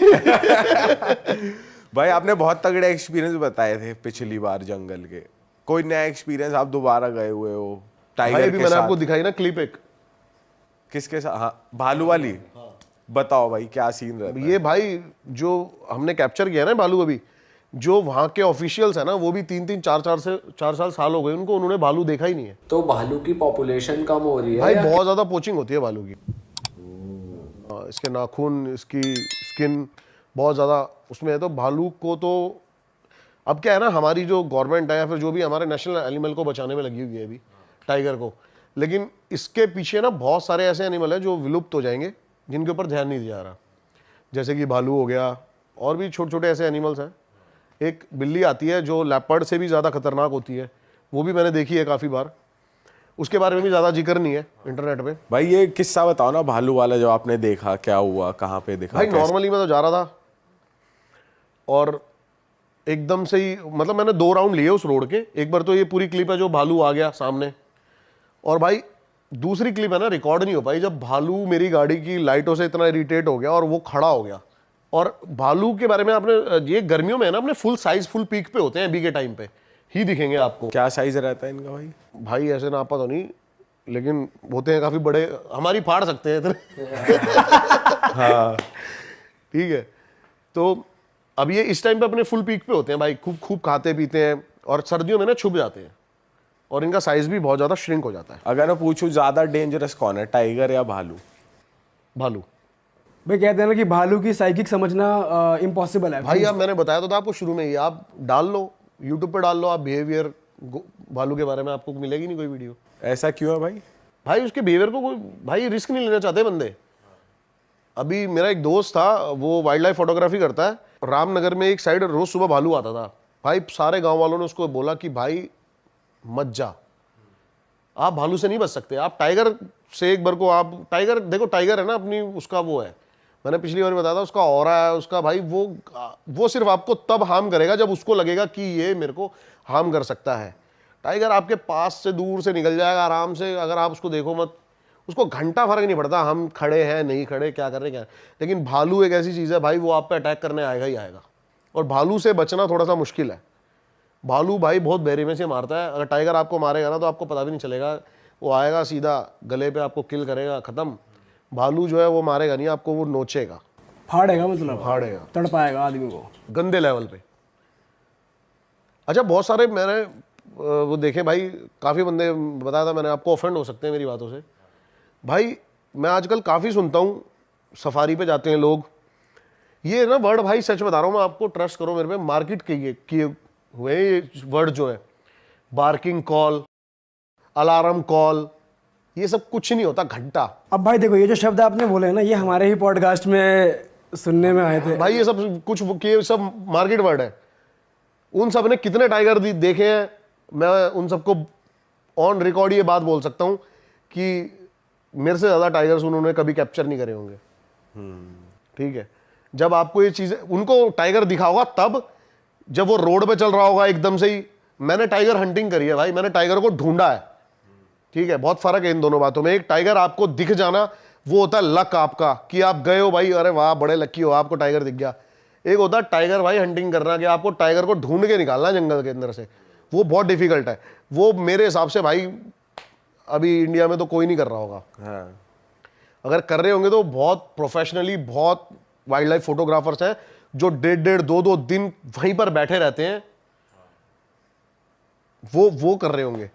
C: भाई आपने बहुत तगड़े एक्सपीरियंस बताए थे पिछली बार जंगल के, कोई नया एक्सपीरियंस आप दोबारा गए हुए हो
F: भाई
C: टाइगर
F: अभी
C: के
F: मैंने
C: साथ?
F: आपको दिखाई ना क्लिप एक,
C: किसके साथ? हाँ, भालू वाली। बताओ भाई क्या सीन रहता है?
F: ये भाई जो हमने कैप्चर किया ना भालू, अभी जो वहाँ के ऑफिशियल्स है ना, वो भी 3-3 4 साल हो गए उनको, उन्होंने भालू देखा ही नहीं है
B: तो भालू की पॉपुलेशन कम हो रही है
F: भाई।
B: या
F: बहुत ज्यादा पोचिंग होती है भालू की। इसके नाखून, इसकी स्किन बहुत ज्यादा उसमें है। तो भालू को तो अब क्या है ना, हमारी जो गवर्नमेंट है या फिर जो भी हमारे नेशनल एनिमल को बचाने में लगी हुई है अभी, टाइगर को, लेकिन इसके पीछे ना बहुत सारे ऐसे एनिमल हैं जो विलुप्त हो जाएंगे, जिनके ऊपर ध्यान नहीं दिया जा रहा। जैसे कि भालू हो गया, और भी छोटे छोटे ऐसे एनिमल्स हैं। एक बिल्ली आती है जो लेपर्ड से भी ज़्यादा खतरनाक होती है, वो भी मैंने देखी है काफ़ी बार। उसके बारे में भी ज़्यादा जिक्र नहीं है इंटरनेट पे।
C: भाई ये किस्सा बताओ ना, भालू वाला जो आपने देखा, क्या हुआ, कहाँ पे देखा?
F: भाई
C: कैसे?
F: नॉर्मली मैं तो जा रहा था और एकदम से ही, मतलब मैंने 2 राउंड लिए उस रोड के। एक बार तो ये पूरी क्लिप है जो भालू आ गया सामने, और भाई दूसरी क्लिप है ना, रिकॉर्ड नहीं हो पाई, जब भालू मेरी गाड़ी की लाइटों से इतना इरिटेट हो गया और वो खड़ा हो गया। और भालू के बारे में आपने, ये गर्मियों में है ना, अपने फुल साइज फुल पीक पे होते हैं, अभी के टाइम पे ही दिखेंगे आपको।
C: क्या साइज रहता है इनका भाई?
F: भाई ऐसे नापा तो नहीं, लेकिन होते हैं काफी बड़े, हमारी फाड़ सकते हैं इतने।
C: हाँ
F: ठीक है, तो अब ये इस टाइम पे अपने फुल पीक पे होते हैं भाई, खूब खूब खाते पीते हैं, और सर्दियों में ना छुप जाते हैं, और इनका साइज भी बहुत ज्यादा श्रिंक हो जाता है।
C: अगर मैं पूछूं ज्यादा डेंजरस कौन है, टाइगर या भालू?
F: भालू।
E: भाई कहते हैं ना कि भालू की साइकिक समझना इम्पॉसिबल है
F: भाई अब मैंने बताया तो था आपको शुरू में ही, आप डाल लो यूट्यूब पे, डाल लो आप बिहेवियर भालू के बारे में, आपको मिलेगी नहीं कोई वीडियो।
C: ऐसा क्यों है भाई?
F: भाई उसके बिहेवियर को कोई, भाई रिस्क नहीं लेना चाहते बंदे। अभी मेरा एक दोस्त था, वो वाइल्ड लाइफ फोटोग्राफी करता है, रामनगर में एक साइड रोज सुबह भालू आता था भाई। सारे गांव वालों ने उसको बोला कि भाई मत जा, आप भालू से नहीं बच सकते, आप टाइगर से एक बार को, आप टाइगर देखो, टाइगर है ना अपनी, उसका वो है, मैंने पिछली बार बताया था, उसका ऑरा है उसका भाई, वो सिर्फ आपको तब हार्म करेगा जब उसको लगेगा कि ये मेरे को हार्म कर सकता है। टाइगर आपके पास से दूर से निकल जाएगा आराम से, अगर आप उसको देखो मत, उसको घंटा फर्क नहीं पड़ता हम खड़े हैं नहीं खड़े, क्या कर रहे क्या। लेकिन भालू एक ऐसी चीज़ है भाई, वो आप पे अटैक करने आएगा ही आएगा, और भालू से बचना थोड़ा सा मुश्किल है। भालू भाई बहुत बेरहमी से मारता है, अगर टाइगर आपको मारेगा ना तो आपको पता भी नहीं चलेगा, वो आएगा सीधा गले पे आपको किल करेगा, खत्म। भालू जो है वो मारेगा नहीं आपको, वो नोचेगा,
E: फाड़ेगा, मतलब
F: फाड़ेगा,
E: तड़पाएगा आदमी को
F: गंदे लेवल पे। अच्छा बहुत सारे मैंने वो देखे भाई, काफ़ी बंदे, बताया था मैंने आपको, ऑफेंड हो सकते हैं मेरी बातों से। भाई मैं आजकल काफ़ी सुनता हूँ, सफारी पे जाते हैं लोग, ये ना वर्ड भाई सच बता रहा हूँ मैं आपको, ट्रस्ट करो मेरे पे, मार्केट किए हुए ये वर्ड जो है, बार्किंग कॉल, अलार्म कॉल, ये सब कुछ नहीं होता घंटा।
E: अब भाई देखो, ये जो शब्द आपने बोले हैं ना, ये हमारे ही पॉडकास्ट में सुनने में आए थे
F: भाई। ये सब कुछ ये सब मार्केट वर्ड है। उन सब ने कितने टाइगर देखे हैं, मैं उन सबको ऑन रिकॉर्ड ये बात बोल सकता हूं कि मेरे से ज़्यादा टाइगर्स उन्होंने कभी कैप्चर नहीं करे होंगे। ठीक है, जब आपको ये चीज़ें, उनको टाइगर दिखा होगा तब जब वो रोड पे चल रहा होगा एकदम से ही। मैंने टाइगर हंटिंग करी है भाई, मैंने टाइगर को ढूंढा है। ठीक है, बहुत फर्क है इन दोनों बातों में। एक टाइगर आपको दिख जाना वो होता है लक आपका, कि आप गए हो भाई, अरे वाह बड़े लकी हो, आपको टाइगर दिख गया। एक होता है टाइगर भाई हंटिंग करना, कि आपको टाइगर को ढूंढ के निकालना जंगल के अंदर से, वो बहुत डिफिकल्ट है। वो मेरे हिसाब से भाई अभी इंडिया में तो कोई नहीं कर रहा होगा।
C: हाँ।
F: अगर कर रहे होंगे तो बहुत प्रोफेशनली, बहुत वाइल्ड लाइफ फोटोग्राफर्स हैं जो 1.5-2 दिन वहीं पर बैठे रहते हैं, वो कर रहे होंगे।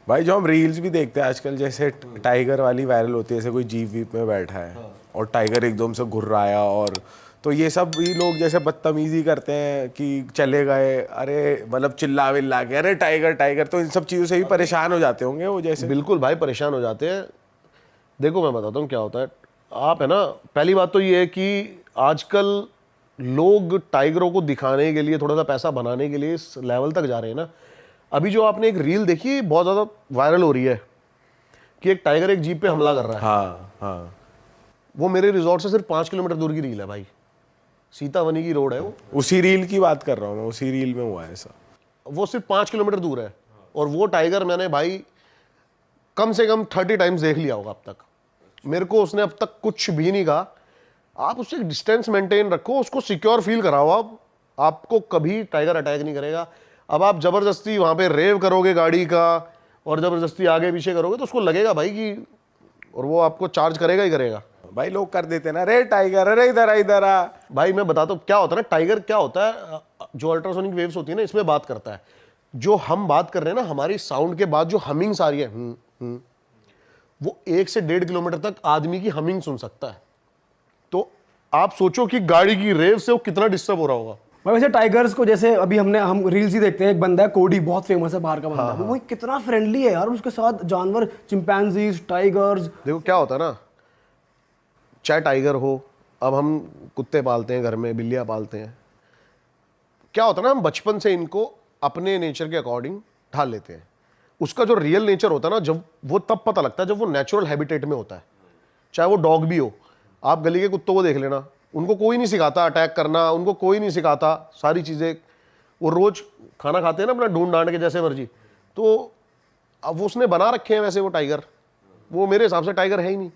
C: भाई जो हम रील्स भी देखते हैं आजकल, जैसे टाइगर वाली वायरल होती है, जैसे कोई जीप वीप में बैठा है और टाइगर एकदम से घुर रहा है, और तो ये सब भी लोग जैसे बदतमीजी करते हैं कि चले गए, अरे मतलब चिल्ला विल्ला के, अरे टाइगर टाइगर, तो इन सब चीज़ों से भी परेशान हो जाते होंगे वो जैसे।
F: बिल्कुल भाई परेशान हो जाते हैं। देखो मैं बताता हूँ क्या होता है, आप है ना, पहली बात तो ये है कि आजकल लोग टाइगरों को दिखाने के लिए, थोड़ा सा पैसा बनाने के लिए इस लेवल तक जा रहे हैं ना। अभी जो आपने एक रील देखी बहुत ज़्यादा वायरल हो रही है कि एक टाइगर एक जीप पे हमला कर रहा है।
C: हाँ हाँ,
F: वो मेरे रिजॉर्ट से सिर्फ 5 किलोमीटर दूर की रील है भाई, सीतावनी की रोड है वो।
C: उसी रील की बात कर रहा हूँ मैं, उसी रील में हुआ है ऐसा।
F: वो सिर्फ 5 किलोमीटर दूर है, और वो टाइगर मैंने भाई कम से कम 30 टाइम्स देख लिया होगा अब तक। मेरे को उसने अब तक कुछ भी नहीं कहा। आप उससे डिस्टेंस मेंटेन रखो, उसको सिक्योर फील कराओ, आपको कभी टाइगर अटैक नहीं करेगा। अब आप जबरदस्ती वहां पे रेव करोगे गाड़ी का, और जबरदस्ती आगे पीछे करोगे, तो उसको लगेगा भाई कि और वो आपको चार्ज करेगा ही करेगा।
C: भाई लोग कर देते हैं ना, रे टाइगर अरे इधर आ इधर आ।
F: भाई मैं बताता हूँ क्या होता है ना, टाइगर क्या होता है, जो अल्ट्रासोनिक वेव्स होती है ना इसमें बात करता है। जो हम बात कर रहे हैं ना, हमारी साउंड के बाद जो हमिंग्स आ रही है वो 1 से 1.5 किलोमीटर तक आदमी की हमिंग सुन सकता है। तो आप सोचो कि गाड़ी की रेव से वो कितना डिस्टर्ब हो रहा होगा।
E: भाई वैसे टाइगर्स को जैसे अभी हम रील्स ही देखते हैं, एक बंदा है कोडी, बहुत फेमस है बाहर का बंदा, वो कितना फ्रेंडली है यार, उसके साथ जानवर, चिंपैंजीज, टाइगर्स।
F: देखो क्या होता है ना, चाहे टाइगर हो, अब हम कुत्ते पालते हैं घर में, बिल्लियाँ पालते हैं, क्या होता है ना, हम बचपन से इनको अपने नेचर के अकॉर्डिंग ढाल लेते हैं। उसका जो रियल नेचर होता है ना, जब वो तब पता लगता है जब वो नेचुरल हैबिटेट में होता है। चाहे वो डॉग भी हो, आप गली के कुत्तों को देख लेना, उनको कोई नहीं सिखाता अटैक करना, उनको कोई नहीं सिखाता सारी चीज़ें, वो रोज खाना खाते हैं ना अपना ढूंढ डांड के जैसे मर्जी, तो अब वो उसने बना रखे हैं वैसे वो टाइगर, वो मेरे हिसाब से टाइगर है ही नहीं।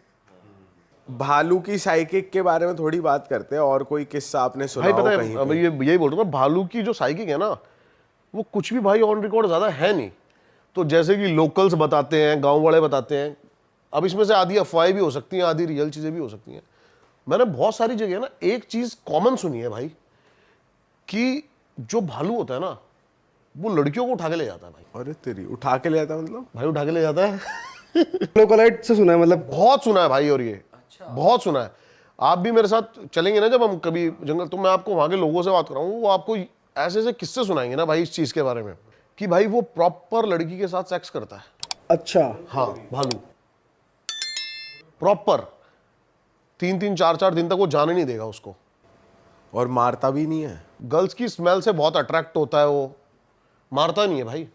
C: भालू की साइकिक के बारे में थोड़ी बात करते हैं, और कोई किस्सा आपने सुना
F: भाई
C: हो
F: पता
C: कहीं
F: है, अब ये यही बोल रहा हूँ, भालू की जो साइकिक है ना, वो कुछ भी भाई ऑन रिकॉर्ड ज़्यादा है नहीं। तो जैसे कि लोकल्स बताते हैं, गांव वाले बताते हैं, अब इसमें से आधी अफवाहें भी हो सकती हैं, आधी रियल चीज़ें भी हो सकती हैं। मैंने बहुत सारी जगह ना एक चीज़ कॉमन सुनी है भाई, कि जो भालू होता है ना, वो लड़कियों को उठा के ले जाता है भाई।
C: अरे तेरी, उठा के ले जाता है मतलब?
F: भाई उठा के ले जाता है।
E: लोकलाइट से सुना है, मतलब
F: बहुत सुना है भाई, और ये बहुत सुना है। आप भी मेरे साथ चलेंगे ना जब हम कभी जंगल, तो मैं आपको वहां के लोगों से बात कराऊंगा, वो आपको ऐसे ऐसे किस्से सुनाएंगे ना भाई इस चीज के बारे में, कि भाई वो प्रॉपर लड़की के साथ सेक्स करता है।
E: अच्छा।
F: हाँ, भालू प्रॉपर 3-3, 4-4 दिन तक वो जाने नहीं देगा उसको,
C: और मारता भी नहीं है?
F: गर्ल्स की स्मेल से बहुत अट्रैक्ट होता है वो, मारता नहीं है भाई।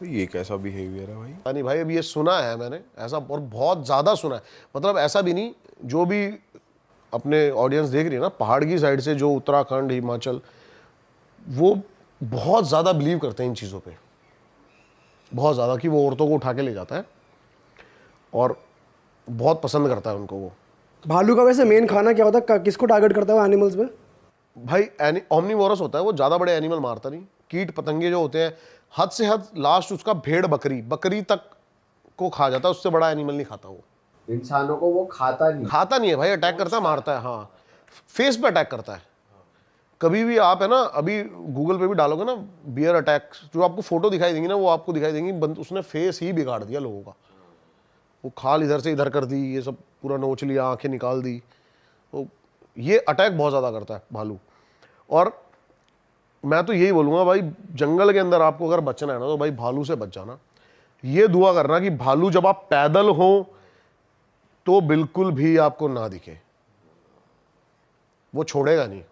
C: ये कैसा बिहेवियर है भाई?
F: नहीं भाई, अब ये सुना है मैंने ऐसा, और बहुत ज़्यादा सुना है। मतलब ऐसा भी नहीं, जो भी अपने ऑडियंस देख रही है ना पहाड़ की साइड से, जो उत्तराखंड, हिमाचल, वो बहुत ज़्यादा बिलीव करते हैं इन चीज़ों पे, बहुत ज़्यादा, कि वो औरतों को उठा के ले जाता है और बहुत पसंद करता है उनको वो।
E: भालू का वैसे मेन खाना क्या होता है, किसको टारगेट करता है एनिमल्स में?
F: भाई ओमनीवोरस होता है वो, ज़्यादा बड़े एनिमल मारता नहीं। कीट पतंगे जो होते हैं, हद से हद लास्ट उसका भेड़ बकरी तक को खा जाता है, उससे बड़ा एनिमल नहीं खाता वो।
B: इंसानों को वो खाता नहीं
F: है भाई, अटैक करता है, मारता है। हाँ, फेस पे अटैक करता है। कभी भी आप है ना, अभी गूगल पे भी डालोगे ना बियर अटैक, जो आपको फोटो दिखाई देंगी ना, वो आपको दिखाई देंगी उसने फेस ही बिगाड़ दिया लोगों का। वो खाल इधर से इधर कर दी, ये सब पूरा नोच लिया, आंखें निकाल दी। तो ये अटैक बहुत ज़्यादा करता है भालू। और मैं तो यही बोलूँगा भाई, जंगल के अंदर आपको अगर बचना है ना, तो भाई भालू से बच जाना। ये दुआ करना कि भालू जब आप पैदल हो तो बिल्कुल भी आपको ना दिखे, वो छोड़ेगा नहीं,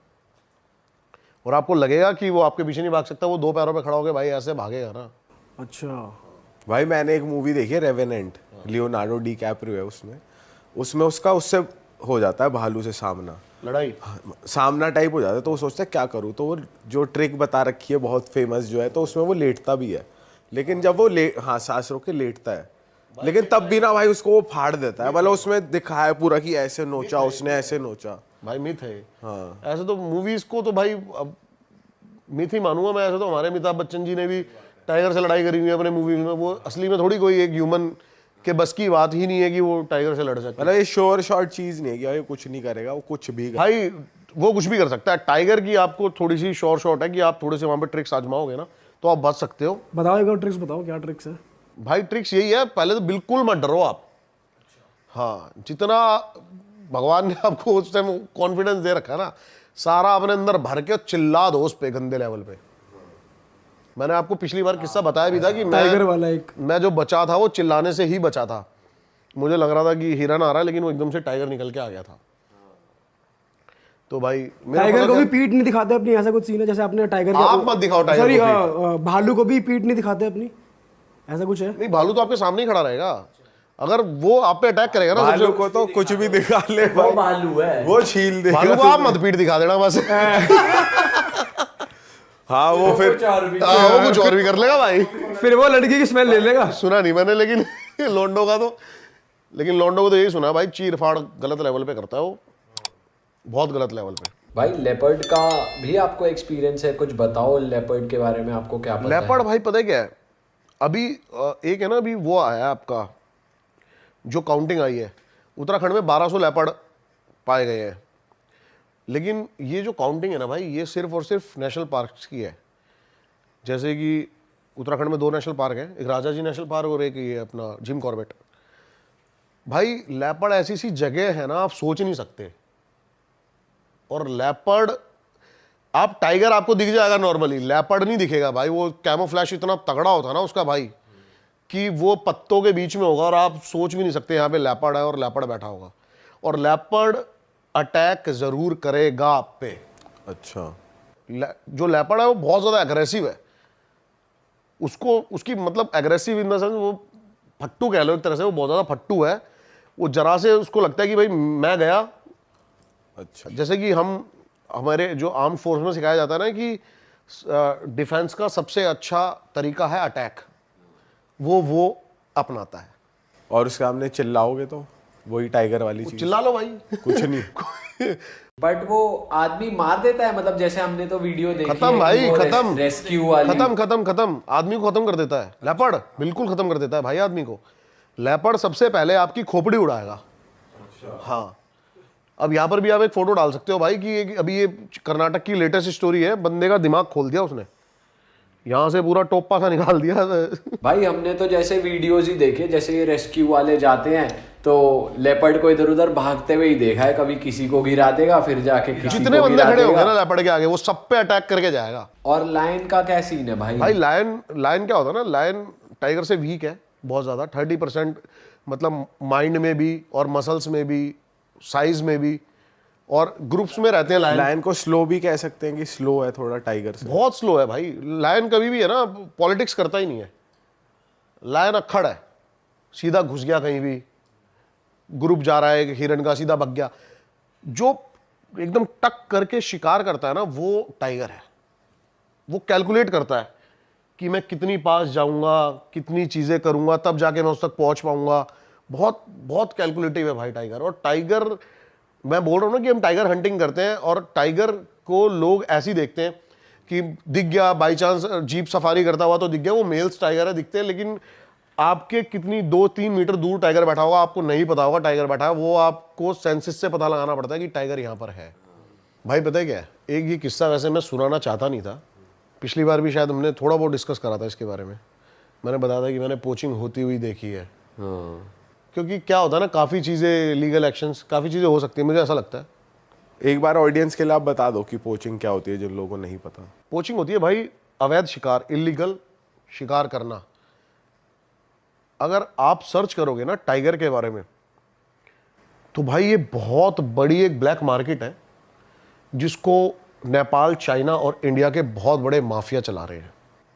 F: और आपको लगेगा कि वो आपके पीछे नहीं भाग सकता, वो 2 पैरों पे खड़ा होकर भाई ऐसे भागेगा ना।
E: अच्छा
C: भाई मैंने एक मूवी देखी है रेवेनेंट, लियोनार्डो डी कैप्रियो है उसमें उसका उससे हो जाता है भालू से सामना,
F: लड़ाई
C: सामना टाइप हो जाता है। तो वो सोचता है क्या करूँ, तो वो जो ट्रिक बता रखी है बहुत फेमस जो है, तो उसमें वो लेटता भी है, लेकिन जब वो हाँ सांस रोक के लेटता है, लेकिन तब भी ना भाई उसको वो फाड़ देता है। मतलब उसमें दिखाया पूरा कि ऐसे नोचा उसने, ऐसे नोचा।
F: भाई मिथ है।
C: हाँ,
F: ऐसे तो मूवीज को तो भाई अब मिथ ही मानूंगा मैं। ऐसे तो हमारे अमिताभ बच्चन जी ने भी टाइगर से लड़ाई करी हुई है अपने मूवी में। वो असली में थोड़ी कोई एक ह्यूमन के बस की बात ही नहीं है कि वो टाइगर से लड़ सकता है।
C: मतलब ये श्योर शॉर्ट चीज नहीं है कि भाई कुछ नहीं करेगा, वो कुछ भी
F: भाई वो कुछ भी कर सकता है। टाइगर की आपको थोड़ी सी श्योर शॉट है कि आप थोड़े से वहां पे ट्रिक्स आजमाओगे ना तो आप बच सकते हो।
E: बताओ एक और ट्रिक्स बताओ, क्या ट्रिक्स है?
F: भाई ट्रिक्स यही है, पहले तो बिल्कुल मत डरो आप। हाँ, जितना भगवान ने आपको उस टाइम कॉन्फिडेंस दे रखा है ना, सारा अपने अंदर भर के चिल्ला दो उस पे गंदे लेवल पे। मैंने आपको पिछली बार किस्सा बताया भी था कि
E: टाइगर वाला एक,
F: मैं जो बचा था वो चिल्लाने से ही बचा था। मुझे लग रहा था कि हिरन आ रहा है, लेकिन वो एकदम से टाइगर निकल के आ गया था। तो भाई
E: टाइगर को भी पीठ नहीं दिखाते अपनी, ऐसा कुछ सीन है जैसे आपने टाइगर
F: आप मत दिखाओ टाइगर
E: सॉरी
F: को
E: भालू को भी पीठ नहीं दिखाते अपनी, ऐसा कुछ है?
F: नहीं, भालू तो आपके सामने ही खड़ा रहेगा। अगर वो आप पे अटैक करेगा ना,
C: भालू को तो कुछ भी दिखा ले
B: वो भालू है,
C: वो छील देगा।
F: भालू को आप मत पीठ दिखा देना बस।
C: हाँ वो फिर
F: वो कुछ और भी कर लेगा भाई।
E: फिर वो लड़की की स्मेल ले लेगा।
F: सुना नहीं मैंने, लेकिन लोंडो का तो, लेकिन लोंडो को तो यही सुना भाई, चीर फाड़ गलत लेवल पे करता है वो, बहुत गलत लेवल पे।
B: भाई लेपर्ड का भी आपको एक्सपीरियंस है, कुछ बताओ लेपर्ड के बारे में, आपको क्या पता है?
F: लेपर्ड भाई पता है क्या है, अभी एक है ना, अभी वो आया आपका जो काउंटिंग आई है, उत्तराखंड में 1200 लेपर्ड पाए गए हैं। लेकिन ये जो काउंटिंग है ना भाई, ये सिर्फ और सिर्फ नेशनल पार्क्स की है। जैसे कि उत्तराखंड में 2 नेशनल पार्क हैं, एक राजा जी नेशनल पार्क और एक ये अपना जिम कॉर्बेट। भाई लेपर्ड ऐसी सी जगह है ना, आप सोच नहीं सकते। और लेपर्ड, आप टाइगर आपको दिख जाएगा नॉर्मली, लेपर्ड नहीं दिखेगा भाई। वो कैमोफ्लैश इतना तगड़ा होता है ना उसका भाई, कि वो पत्तों के बीच में होगा और आप सोच भी नहीं सकते यहाँ पे लेपर्ड है और लेपर्ड बैठा होगा। और लेपर्ड अटैक जरूर करेगा आप पे।
C: अच्छा।
F: जो लेपर्ड है वो बहुत ज्यादा एग्रेसिव है। उसको उसकी मतलब एग्रेसिव इन द सेंस, वो फट्टू कह लो एक तरह से, वो बहुत ज्यादा फट्टू है। वो जरा से उसको लगता है कि भाई मैं गया।
C: अच्छा।
F: जैसे कि हमारे जो आर्म फोर्स में सिखाया जाता है ना कि डिफेंस का सबसे अच्छा तरीका है अटैक, वो अपनाता है।
C: और उसके सामने चिल्लाओगे तो वही टाइगर वाली चीज,
F: चिल्ला लो भाई।
C: कुछ नहीं।
B: बट वो आदमी मार देता है, मतलब जैसे हमने तो वीडियो देखी
F: खत्म
B: है कि
F: भाई,
B: वो
F: खत्म,
B: रेस्क्यू वाली।
F: खत्म आदमी को खत्म कर देता है लेपर्ड, बिल्कुल खत्म कर देता है भाई आदमी को। लेपर्ड सबसे पहले आपकी खोपड़ी उड़ाएगा। हाँ, अब यहाँ पर भी आप एक फोटो डाल सकते हो भाई कि अभी ये कर्नाटक की लेटेस्ट स्टोरी है। बंदे का दिमाग खोल दिया उसने, यहाँ से पूरा टोपा सा निकाल दिया।
B: भाई हमने तो जैसे वीडियोज ही देखे, जैसे ये रेस्क्यू वाले जाते हैं तो लेपर्ड को इधर उधर भागते हुए ही देखा है। कभी किसी को गिरा देगा, फिर जाके किसी
F: जितने
B: को
F: बंदे
B: गिरा
F: खड़े होंगे
B: देगा।
F: ना लेपर्ड के आगे, वो सब पे अटैक करके जाएगा।
B: और लायन का क्या सीन है भाई?
F: भाई लायन क्या होता है ना, लायन टाइगर से वीक है बहुत ज्यादा। 30% मतलब माइंड में भी और मसल्स में भी, साइज में भी, और ग्रुप्स में रहते हैं लायन।
C: लायन को स्लो भी कह सकते हैं कि स्लो है थोड़ा टाइगर से।
F: बहुत स्लो है भाई लायन। कभी भी है ना पॉलिटिक्स करता ही नहीं है लायन। अक्खड़ है, सीधा घुस गया कहीं भी, ग्रुप जा रहा है हिरन का, सीधा भग गया। जो एकदम टक करके शिकार करता है ना, वो टाइगर है। वो कैलकुलेट करता है कि मैं कितनी पास जाऊंगा, कितनी चीजें करूंगा, तब जाके मैं उस तक पहुंच पाऊंगा। बहुत बहुत कैलकुलेटिव है भाई टाइगर। और टाइगर, मैं बोल रहा हूं ना कि हम टाइगर हंटिंग करते हैं, और टाइगर को लोग ऐसे ही देखते हैं कि दिख गया बाई चांस, जीप सफारी करता हुआ तो दिख गया, वो मेल्स टाइगर है दिखते हैं। लेकिन आपके कितनी 2-3 मीटर दूर टाइगर बैठा होगा, आपको नहीं पता होगा टाइगर बैठा है। वो आपको सेंसिस से पता लगाना पड़ता है कि टाइगर यहाँ पर है। भाई पता है क्या है, एक ये किस्सा वैसे मैं सुनाना चाहता नहीं था, पिछली बार भी शायद हमने थोड़ा बहुत डिस्कस करा था इसके बारे में। मैंने बताया था कि मैंने पोचिंग होती हुई देखी है। क्योंकि क्या होता है ना, काफ़ी चीज़ें, लीगल एक्शंस, काफ़ी चीज़ें हो सकती है, मुझे ऐसा लगता है।
C: एक बार ऑडियंस के लिए आप बता दो कि पोचिंग क्या होती है, जिन लोगों को नहीं पता।
F: पोचिंग होती है भाई अवैध शिकार, इलीगल शिकार करना। अगर आप सर्च करोगे ना टाइगर के बारे में, तो भाई ये बहुत बड़ी एक ब्लैक मार्केट है, जिसको नेपाल, चाइना और इंडिया के बहुत बड़े माफिया चला रहे हैं।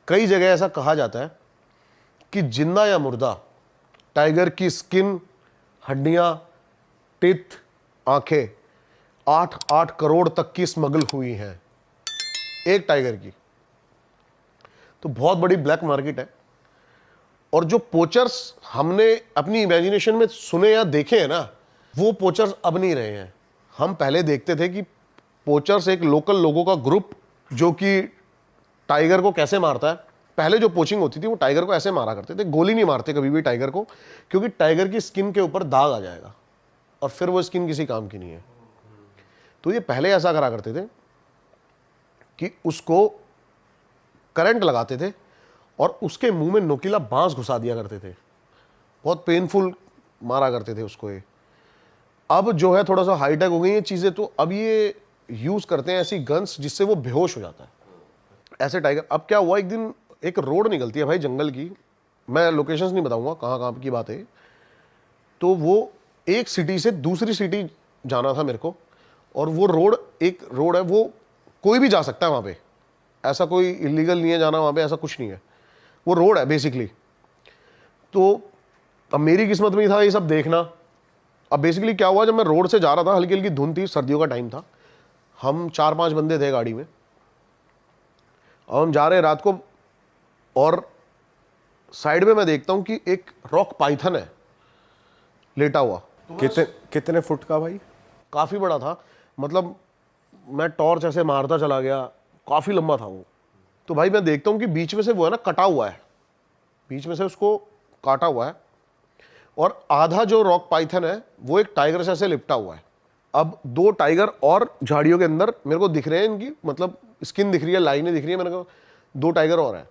F: कई जगह ऐसा कहा जाता है कि जिंदा या मुर्दा टाइगर की स्किन, हड्डियां, टिथ, आंखें 8-8 करोड़ तक की स्मगल हुई हैं एक टाइगर की। तो बहुत बड़ी ब्लैक मार्केट है। और जो पोचर्स हमने अपनी इमेजिनेशन में सुने या देखे हैं ना, वो पोचर्स अब नहीं रहे हैं। हम पहले देखते थे कि पोचर्स एक लोकल लोगों का ग्रुप जो कि टाइगर को कैसे मारता है। पहले जो पोचिंग होती थी वो टाइगर को ऐसे मारा करते थे, गोली नहीं मारते कभी भी टाइगर को, क्योंकि टाइगर की स्किन के ऊपर दाग आ जाएगा और फिर वो स्किन किसी काम की नहीं है। तो ये पहले ऐसा करा करते थे कि उसको करंट लगाते थे और उसके मुंह में नोकीला बांस घुसा दिया करते थे। बहुत पेनफुल मारा करते थे उसको ये। अब जो है थोड़ा सा हाईटेक हो गई ये चीज़ें, तो अब ये यूज़ करते हैं ऐसी गन्स जिससे वो बेहोश हो जाता है ऐसे टाइगर। अब क्या हुआ, एक दिन एक रोड निकलती है भाई जंगल की, मैं लोकेशंस नहीं बताऊंगा कहाँ कहाँ की बात है। तो वो एक सिटी से दूसरी सिटी जाना था मेरे को, और वो रोड, एक रोड है, वो कोई भी जा सकता है वहाँ पे, ऐसा कोई इलीगल नहीं है जाना वहाँ पे, ऐसा कुछ नहीं है, वो रोड है बेसिकली। तो अब मेरी किस्मत में ही था ये सब देखना। अब बेसिकली क्या हुआ, जब मैं रोड से जा रहा था, हल्की हल्की धुंध थी, सर्दियों का टाइम था, हम 4-5 बंदे थे गाड़ी में, और हम जा रहे हैं रात को, और साइड में मैं देखता हूं कि एक रॉक पाइथन है लेटा हुआ।
C: कितने फुट का भाई?
F: काफी बड़ा था, मतलब मैं टॉर्च ऐसे मारता चला गया, काफी लंबा था वो। तो भाई मैं देखता हूं कि बीच में से वो है ना कटा हुआ है, बीच में से उसको काटा हुआ है, और आधा जो रॉक पाइथन है वो एक टाइगर से ऐसे लिपटा हुआ है। अब 2 टाइगर और झाड़ियों के अंदर मेरे को दिख रहे हैं, इनकी मतलब स्किन दिख रही है, लाइनें दिख रही है, मैंने कहा 2 टाइगर और हैं।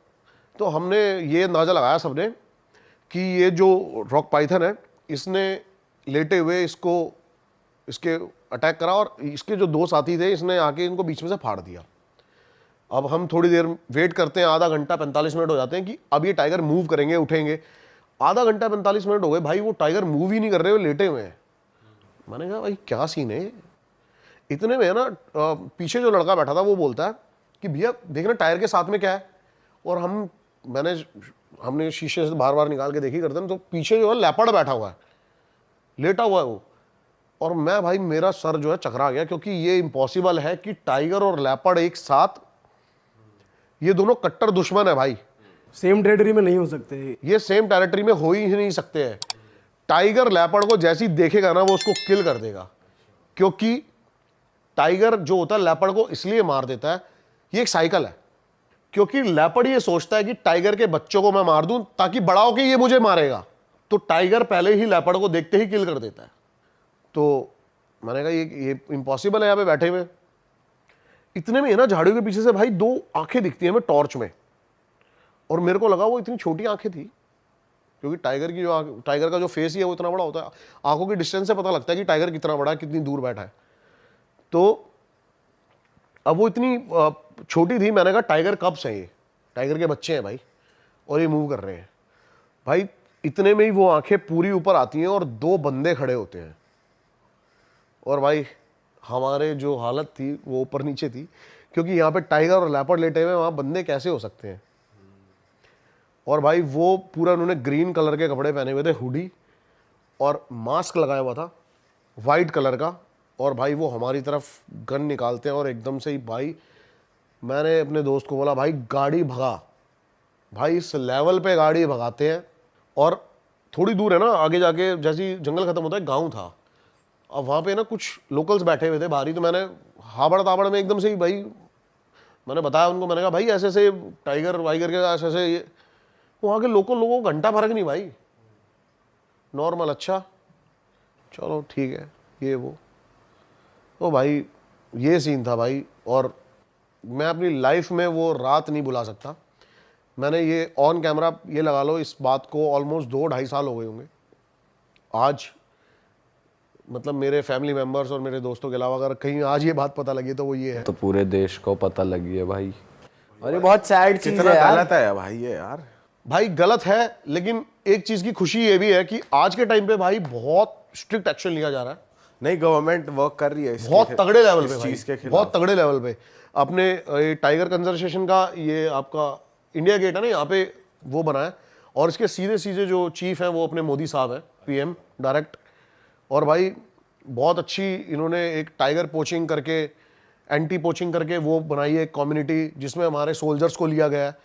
F: तो हमने ये अंदाज़ा लगाया सबने कि ये जो रॉक पाइथन है इसने लेटे हुए इसके अटैक करा और इसके जो 2 साथी थे इसने आके इनको बीच में से फाड़ दिया। अब हम थोड़ी देर वेट करते हैं, आधा घंटा 45 मिनट हो जाते हैं कि अब ये टाइगर मूव करेंगे, उठेंगे। आधा घंटा 45 मिनट हो गए भाई, वो टाइगर मूव ही नहीं कर रहे, वो लेटे हुए हैं। मैंने कहा भाई क्या सीन है। इतने में ना पीछे जो लड़का बैठा था वो बोलता है कि भैया देखना टायर के साथ में क्या है। और हमने शीशे से बार बार निकाल के देखी करते हैं, तो पीछे जो है लेपर्ड बैठा हुआ है, लेटा हुआ है वो। और मैं भाई मेरा सर जो है चकरा गया, क्योंकि ये इम्पॉसिबल है कि टाइगर और लेपर्ड एक साथ, ये दोनों कट्टर दुश्मन है भाई,
E: सेम टेरिटरी में नहीं हो सकते।
F: ये सेम टेरिटरी में हो ही नहीं सकते हैं। टाइगर लेपर्ड को जैसी देखेगा ना वो उसको किल कर देगा, क्योंकि टाइगर जो होता है लेपर्ड को इसलिए मार देता है, ये एक साइकिल है। क्योंकि लेपर्ड ये सोचता है कि टाइगर के बच्चों को मैं मार दूं ताकि बड़ा होके ये मुझे मारेगा, तो टाइगर पहले ही लेपर्ड को देखते ही किल कर देता है। तो मैंने कहा ये इम्पॉसिबल है यहाँ पे बैठे हुए। इतने में है ना झाड़ियों के पीछे से भाई 2 आंखें दिखती हैं हमें टॉर्च में, और मेरे को लगा वो इतनी छोटी आंखें थी, क्योंकि टाइगर का जो फेस ही है वो इतना बड़ा होता है, आंखों की डिस्टेंस से पता लगता है कि टाइगर कितना बड़ा है, कितनी दूर बैठा है। तो अब वो इतनी छोटी थी, मैंने कहा टाइगर कब्स हैं, ये टाइगर के बच्चे हैं भाई, और ये मूव कर रहे हैं भाई। इतने में ही वो आंखें पूरी ऊपर आती हैं और 2 बंदे खड़े होते हैं, और भाई हमारे जो हालत थी वो ऊपर नीचे थी, क्योंकि यहाँ पे टाइगर और लेपर्ड लेटे हुए, वहाँ बंदे कैसे हो सकते हैं। और भाई वो पूरा उन्होंने ग्रीन कलर के कपड़े पहने हुए थे, हुडी और मास्क लगाया हुआ था वाइट कलर का, और भाई वो हमारी तरफ गन निकालते हैं, और एकदम से ही भाई मैंने अपने दोस्त को बोला भाई गाड़ी भगा। भाई इस लेवल पे गाड़ी भगाते हैं, और थोड़ी दूर है ना आगे जाके, जैसे जंगल खत्म होता है गांव था, अब वहाँ पे ना कुछ लोकल्स बैठे हुए थे बाहरी, तो मैंने हाबड़ ताबड़ में एकदम से ही भाई मैंने बताया उनको, मैंने कहा भाई ऐसे ऐसे टाइगर वाइगर के ऐसे ऐसे, ये वहाँ के लोकल लोगों को घंटा फर्क नहीं भाई, नॉर्मल, अच्छा चलो ठीक है ये वो। तो भाई ये सीन था भाई, और मैं अपनी लाइफ में वो रात नहीं भुला सकता। मैंने ये ऑन कैमरा ये लगा लो, इस बात को ऑलमोस्ट 2-2.5 साल हो गए होंगे आज। मतलब मेरे फैमिली मेंबर्स और मेरे दोस्तों के अलावा अगर कहीं आज ये बात पता लगी तो वो ये है।
B: तो पूरे देश को पता लगी है भाई, और ये बहुत सैड चीज
C: कितना
B: है यार।
C: गलत है भाई ये यार।
F: भाई गलत है, लेकिन एक चीज की खुशी ये भी है कि आज के टाइम पे भाई बहुत स्ट्रिक्ट एक्शन लिया जा रहा है।
C: नहीं, गवर्नमेंट वर्क कर रही है इसके
F: बहुत तगड़े लेवल पे
C: इस
F: भाई,
C: चीज के खिलाफ।
F: बहुत तगड़े लेवल पे। अपने टाइगर कंजर्वेशन का ये आपका इंडिया गेट है ना, यहाँ पे वो बना है, और इसके सीधे सीधे जो चीफ हैं वो अपने मोदी साहब हैं, पीएम डायरेक्ट। और भाई बहुत अच्छी इन्होंने एक टाइगर पोचिंग करके, एंटी पोचिंग करके वो बनाई है कम्युनिटी, जिसमें हमारे सोल्जर्स को लिया गया है।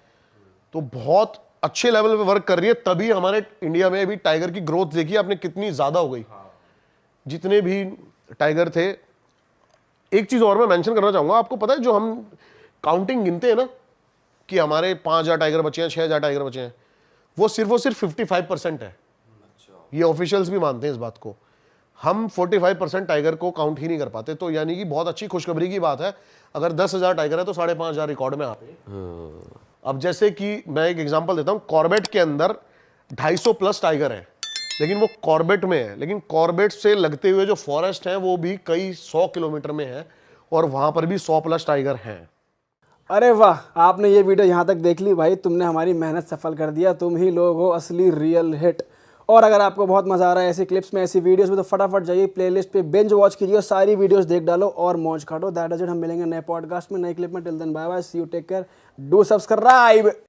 F: तो बहुत अच्छे लेवल पे वर्क कर रही है, तभी हमारे इंडिया में अभी टाइगर की ग्रोथ देखिए आपने कितनी ज़्यादा हो गई। जितने भी टाइगर थे, एक चीज़ और मैं मेंशन करना चाहूँगा, आपको पता है जो हम काउंटिंग गिनते हैं ना कि हमारे 5,000 टाइगर बचे हैं, 6,000 टाइगर बचे हैं, वो सिर्फ 55% है। ये ऑफिशियल्स भी मानते हैं इस बात को। हम 45% टाइगर को काउंट ही नहीं कर पाते। तो यानी कि बहुत अच्छी खुशखबरी की बात है, अगर 10,000 टाइगर है तो 5,500 रिकॉर्ड में आते हैं। अब जैसे कि मैं एक एग्जांपल देता हूं, कॉर्बेट के अंदर 250 प्लस टाइगर है, लेकिन वो कॉर्बेट में है, लेकिन कॉर्बेट से लगते हुए जो फॉरेस्ट है वो भी कई 100 किलोमीटर में है, और वहां पर भी 100 प्लस टाइगर हैं।
E: अरे वाह, आपने ये वीडियो यहाँ तक देख ली भाई, तुमने हमारी मेहनत सफल कर दिया। तुम ही लोग हो असली रियल हिट। और अगर आपको बहुत मजा आ रहा है ऐसी क्लिप्स में, ऐसी वीडियोस में, तो फटाफट जाइए प्लेलिस्ट पे बिंज वॉच कीजिए, सारी वीडियोस देख डालो और मौज काटो। That is it. हम मिलेंगे नए पॉडकास्ट में, नए क्लिप में। Till then bye bye, see you, take care, do subscribe.